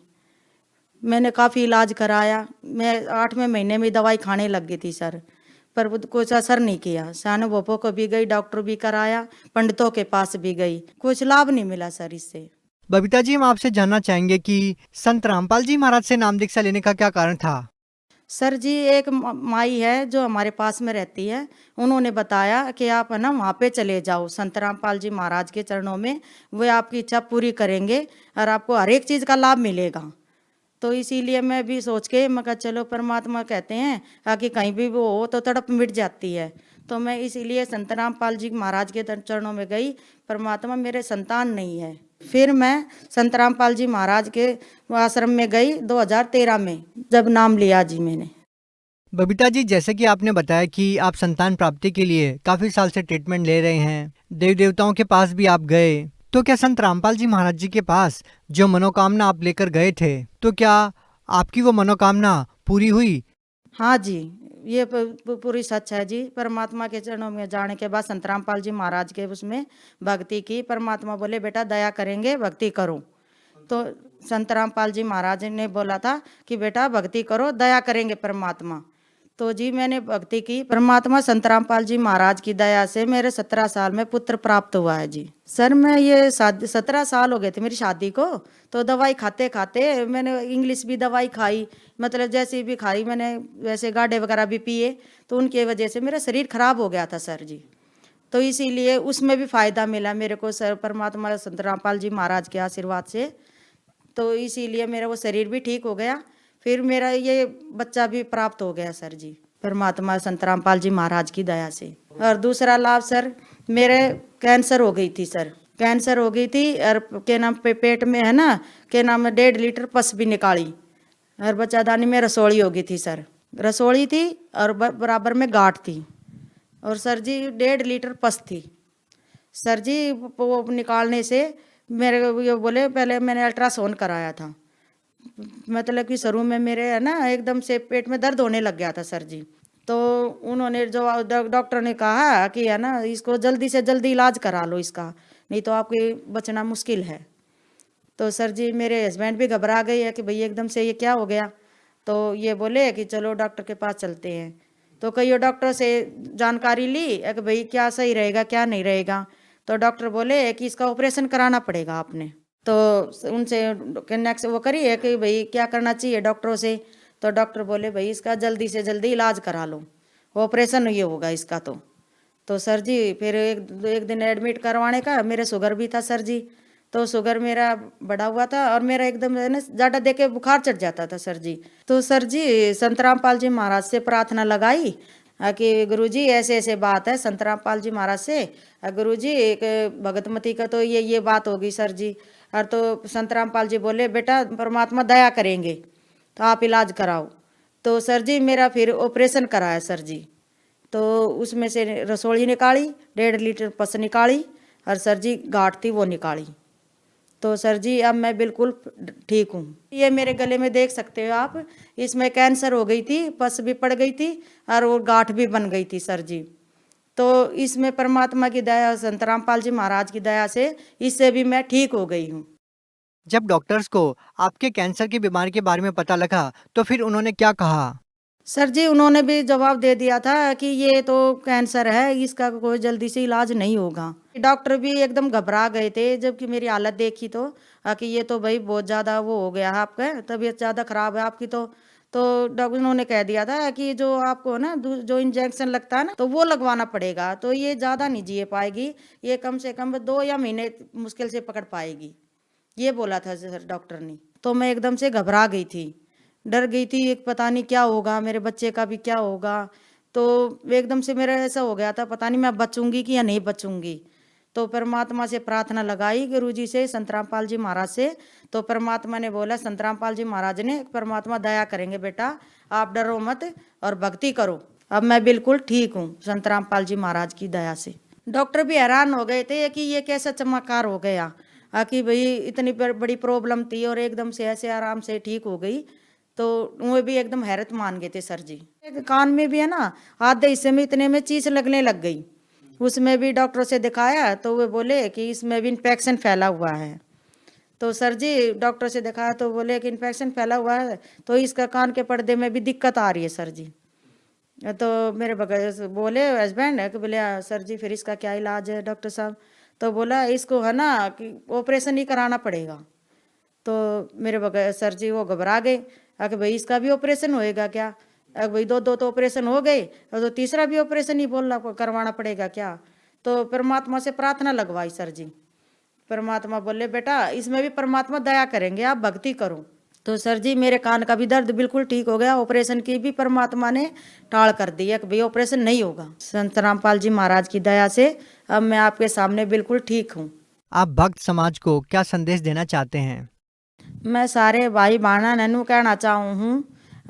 मैंने काफ़ी इलाज कराया, मैं 8वें महीने में दवाई खाने लग गई थी सर, पर वो कुछ असर नहीं किया। सानो बोपो को भी गई, डॉक्टर भी कराया, पंडितों के पास भी गई, कुछ लाभ नहीं मिला सर इससे। बबीता जी, हम आपसे जानना चाहेंगे कि संत रामपाल जी महाराज से नाम दीक्षा लेने का क्या कारण था? सर जी, एक माई है जो हमारे पास में रहती है, उन्होंने बताया कि आप है ना वहाँ पे चले जाओ संत रामपाल जी महाराज के चरणों में, वे आपकी इच्छा पूरी करेंगे और आपको हर एक चीज़ का लाभ मिलेगा। तो इसीलिए मैं भी सोच के मैं कहा चलो, परमात्मा कहते हैं ताकि कहीं भी वो हो तो तड़प मिट जाती है। तो मैं इसीलिए संत रामपाल जी महाराज के चरणों में गई। परमात्मा मेरे संतान नहीं है। फिर मैं संत रामपाल जी महाराज के आश्रम में गई 2013 में, जब नाम लिया जी मैंने। बबीता जी, जैसे कि आपने बताया कि आप संतान प्राप्ति के लिए काफी साल से ट्रीटमेंट ले रहे हैं, देव देवताओं के पास भी आप गए, तो क्या संत रामपाल जी महाराज जी के पास जो मनोकामना आप लेकर गए थे, तो क्या आपकी वो मनोकामना पूरी हुई? हाँ जी, ये पूरी सच है जी। परमात्मा के चरणों में जाने के बाद संत रामपाल जी महाराज के उसमें भक्ति की, परमात्मा बोले बेटा दया करेंगे, भक्ति करो। तो संत रामपाल जी महाराज ने बोला था कि बेटा भक्ति करो, दया करेंगे परमात्मा। तो जी मैंने भक्ति की, परमात्मा संत रामपाल जी महाराज की दया से मेरे 17 साल में पुत्र प्राप्त हुआ है जी। सर, मैं ये 17 साल हो गए थे मेरी शादी को, तो दवाई खाते खाते मैंने इंग्लिश भी दवाई खाई, मतलब जैसी भी खाई मैंने, वैसे गाढ़े वगैरह भी पिए, तो उनकी वजह से मेरा शरीर खराब हो गया था सर जी। तो इसीलिए उसमें भी फायदा मिला मेरे को सर, परमात्मा संत रामपाल जी महाराज के आशीर्वाद से। तो इसीलिए मेरा वो शरीर भी ठीक हो गया, फिर मेरा ये बच्चा भी प्राप्त हो गया सर जी, परमात्मा संत रामपाल जी महाराज की दया से। और दूसरा लाभ सर, मेरे कैंसर हो गई थी सर, कैंसर हो गई थी और के नाम पे पेट में है ना, के नाम 1.5 लीटर पस भी निकाली, और बच्चादानी में रसोड़ी हो गई थी सर, रसोड़ी थी और बराबर में गांठ थी, और सर जी 1.5 लीटर पस थी सर जी। वो निकालने से मेरे ये बोले, पहले मैंने अल्ट्रासाउंड कराया था, मतलब कि शुरू में मेरे है ना एकदम से पेट में दर्द होने लग गया था सर जी। तो उन्होंने जो डॉक्टर ने कहा कि है ना इसको जल्दी से जल्दी इलाज करा लो इसका, नहीं तो आपके बचना मुश्किल है। तो सर जी मेरे हस्बैंड भी घबरा गए है कि भाई एकदम से ये क्या हो गया। तो ये बोले कि चलो डॉक्टर के पास चलते हैं। तो कई डॉक्टर से जानकारी ली कि भाई क्या सही रहेगा क्या नहीं रहेगा। तो डॉक्टर बोले कि इसका ऑपरेशन कराना पड़ेगा आपने। तो उनसे कनेक्ट वो करी है कि भाई क्या करना चाहिए डॉक्टरों से। तो डॉक्टर बोले भाई इसका जल्दी से जल्दी इलाज करा लो, ऑपरेशन ये होगा इसका। तो सर जी फिर एक दिन एडमिट करवाने का, मेरे शुगर भी था सर जी। तो शुगर मेरा बढ़ा हुआ था और मेरा एकदम ज़्यादा देके बुखार चढ़ जाता था सर जी। तो सर जी संत रामपाल जी महाराज से प्रार्थना लगाई कि गुरुजी ऐसे ऐसे बात है संत रामपाल जी महाराज से, गुरुजी एक भगतमती का तो ये बात होगी सर जी। और तो संत रामपाल जी बोले बेटा परमात्मा दया करेंगे तो आप इलाज कराओ। तो सर जी मेरा फिर ऑपरेशन कराया सर जी। तो उसमें से रसोड़ी निकाली, 1.5 लीटर पस निकाली और सर जी गांठ थी वो निकाली। तो सर जी अब मैं बिल्कुल ठीक हूँ। ये मेरे गले में देख सकते हो आप, इसमें कैंसर हो गई थी, पस भी पड़ गई थी और वो गांठ भी बन गई थी सर जी। तो इसमें परमात्मा की दया, संत रामपाल जी महाराज की दया से इससे भी मैं ठीक हो गई हूँ। जब डॉक्टर्स को आपके कैंसर की बीमारी के बारे में पता लगा तो फिर उन्होंने क्या कहा? सर जी उन्होंने भी जवाब दे दिया था कि ये तो कैंसर है, इसका कोई जल्दी से इलाज नहीं होगा। डॉक्टर भी एकदम घबरा गए थे जबकि मेरी हालत देखी तो कि ये तो भाई बहुत ज़्यादा वो हो गया है, आपका तबीयत ज़्यादा ख़राब है आपकी। तो डॉक्टर उन्होंने कह दिया था कि जो आपको ना जो इंजेक्शन लगता है ना तो वो लगवाना पड़ेगा, तो ये ज़्यादा नहीं जिए पाएगी, ये कम से कम 2 या महीने मुश्किल से पकड़ पाएगी, ये बोला था सर डॉक्टर ने। तो मैं एकदम से घबरा गई थी, डर गई थी, एक पता नहीं क्या होगा, मेरे बच्चे का भी क्या होगा। तो एकदम से मेरा ऐसा हो गया था पता नहीं मैं बचूंगी कि या नहीं बचूंगी। तो परमात्मा से प्रार्थना लगाई गुरुजी से, संत रामपाल जी महाराज से। तो परमात्मा ने बोला, संत रामपाल जी महाराज ने, परमात्मा दया करेंगे बेटा, आप डरो मत और भक्ति करो। अब मैं बिल्कुल ठीक हूँ संत रामपाल जी महाराज की दया से। डॉक्टर भी हैरान हो गए थे कि ये कैसा चमत्कार हो गया कि भाई इतनी बड़ी प्रॉब्लम थी और एकदम से ऐसे आराम से ठीक हो गई। तो वो भी एकदम हैरत मान गए थे सर जी। कान में भी है ना आधे हिस्से में इतने में चीज लगने लग गई, उसमें भी डॉक्टर से दिखाया तो वो बोले कि इसमें भी इन्फेक्शन फैला हुआ है। तो सर जी डॉक्टर से दिखाया तो बोले कि इन्फेक्शन फैला हुआ है तो इसका कान के पर्दे में भी दिक्कत आ रही है सर जी। तो मेरे बगैर बोले हस्बैंड है कि बोले सर जी फिर इसका क्या इलाज है डॉक्टर साहब। तो बोला इसको है ना कि ऑपरेशन ही कराना पड़ेगा। तो मेरे बगैर सर जी वो घबरा गए कि भाई इसका भी ऑपरेशन होएगा क्या, भाई 2 तो ऑपरेशन हो गए और तो तीसरा भी ऑपरेशन ही बोलना करवाना पड़ेगा क्या। तो परमात्मा से प्रार्थना लगवाई सर जी। परमात्मा बोले बेटा इसमें भी परमात्मा दया करेंगे, आप भक्ति करो। तो सर जी मेरे कान का भी दर्द बिल्कुल ठीक हो गया, ऑपरेशन की भी परमात्मा ने टाल कर दिया कि भाई ऑपरेशन नहीं होगा। संत रामपाल जी महाराज की दया से अब मैं आपके सामने बिल्कुल ठीक हूँ। आप भक्त समाज को क्या संदेश देना चाहते हैं? मैं सारे भाई बहना ननू कहना चाहूँ हूँ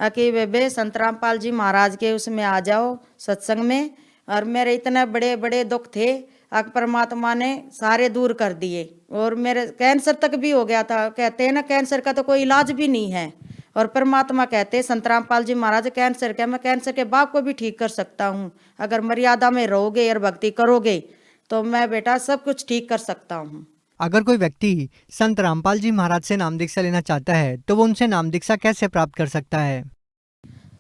कि बेबे संत रामपाल जी महाराज के उसमें आ जाओ सत्संग में। और मेरे इतने बड़े बड़े दुख थे परमात्मा ने सारे दूर कर दिए और मेरे कैंसर तक भी हो गया था। कहते हैं ना कैंसर का तो कोई इलाज भी नहीं है और परमात्मा कहते हैं संत रामपाल जी महाराज कैंसर का मैं कैंसर के बाप को भी ठीक कर सकता हूँ, अगर मर्यादा में रहोगे और भक्ति करोगे तो मैं बेटा सब कुछ ठीक कर सकता हूँ। अगर कोई व्यक्ति संत रामपाल जी महाराज से नाम दीक्षा लेना चाहता है तो वो उनसे नाम दीक्षा कैसे प्राप्त कर सकता है?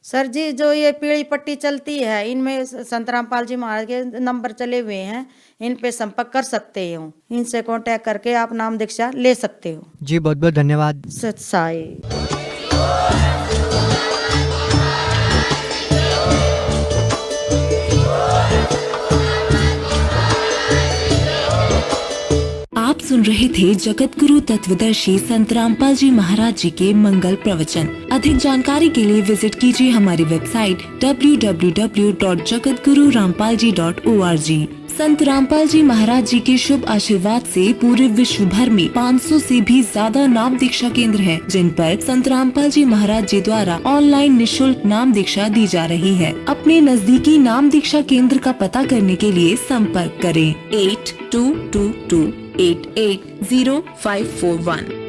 सर जी जो ये पीली पट्टी चलती है इनमें संत रामपाल जी महाराज के नंबर चले हुए हैं, इन पे संपर्क कर सकते हो, इनसे कांटेक्ट करके आप नाम दीक्षा ले सकते हो। जी बहुत बहुत धन्यवाद। सत साई। आप सुन रहे थे जगत गुरु तत्वदर्शी संत रामपाल जी महाराज जी के मंगल प्रवचन। अधिक जानकारी के लिए विजिट कीजिए हमारी वेबसाइट www.jagatgururampalji.org। संत रामपाल जी महाराज जी के शुभ आशीर्वाद से पूरे विश्व भर में 500 से भी ज्यादा नाम दीक्षा केंद्र हैं, जिन पर संत रामपाल जी महाराज जी द्वारा ऑनलाइन निशुल्क नाम दीक्षा दी जा रही है। अपने नजदीकी नाम दीक्षा केंद्र का पता करने के लिए संपर्क करें 8222880541।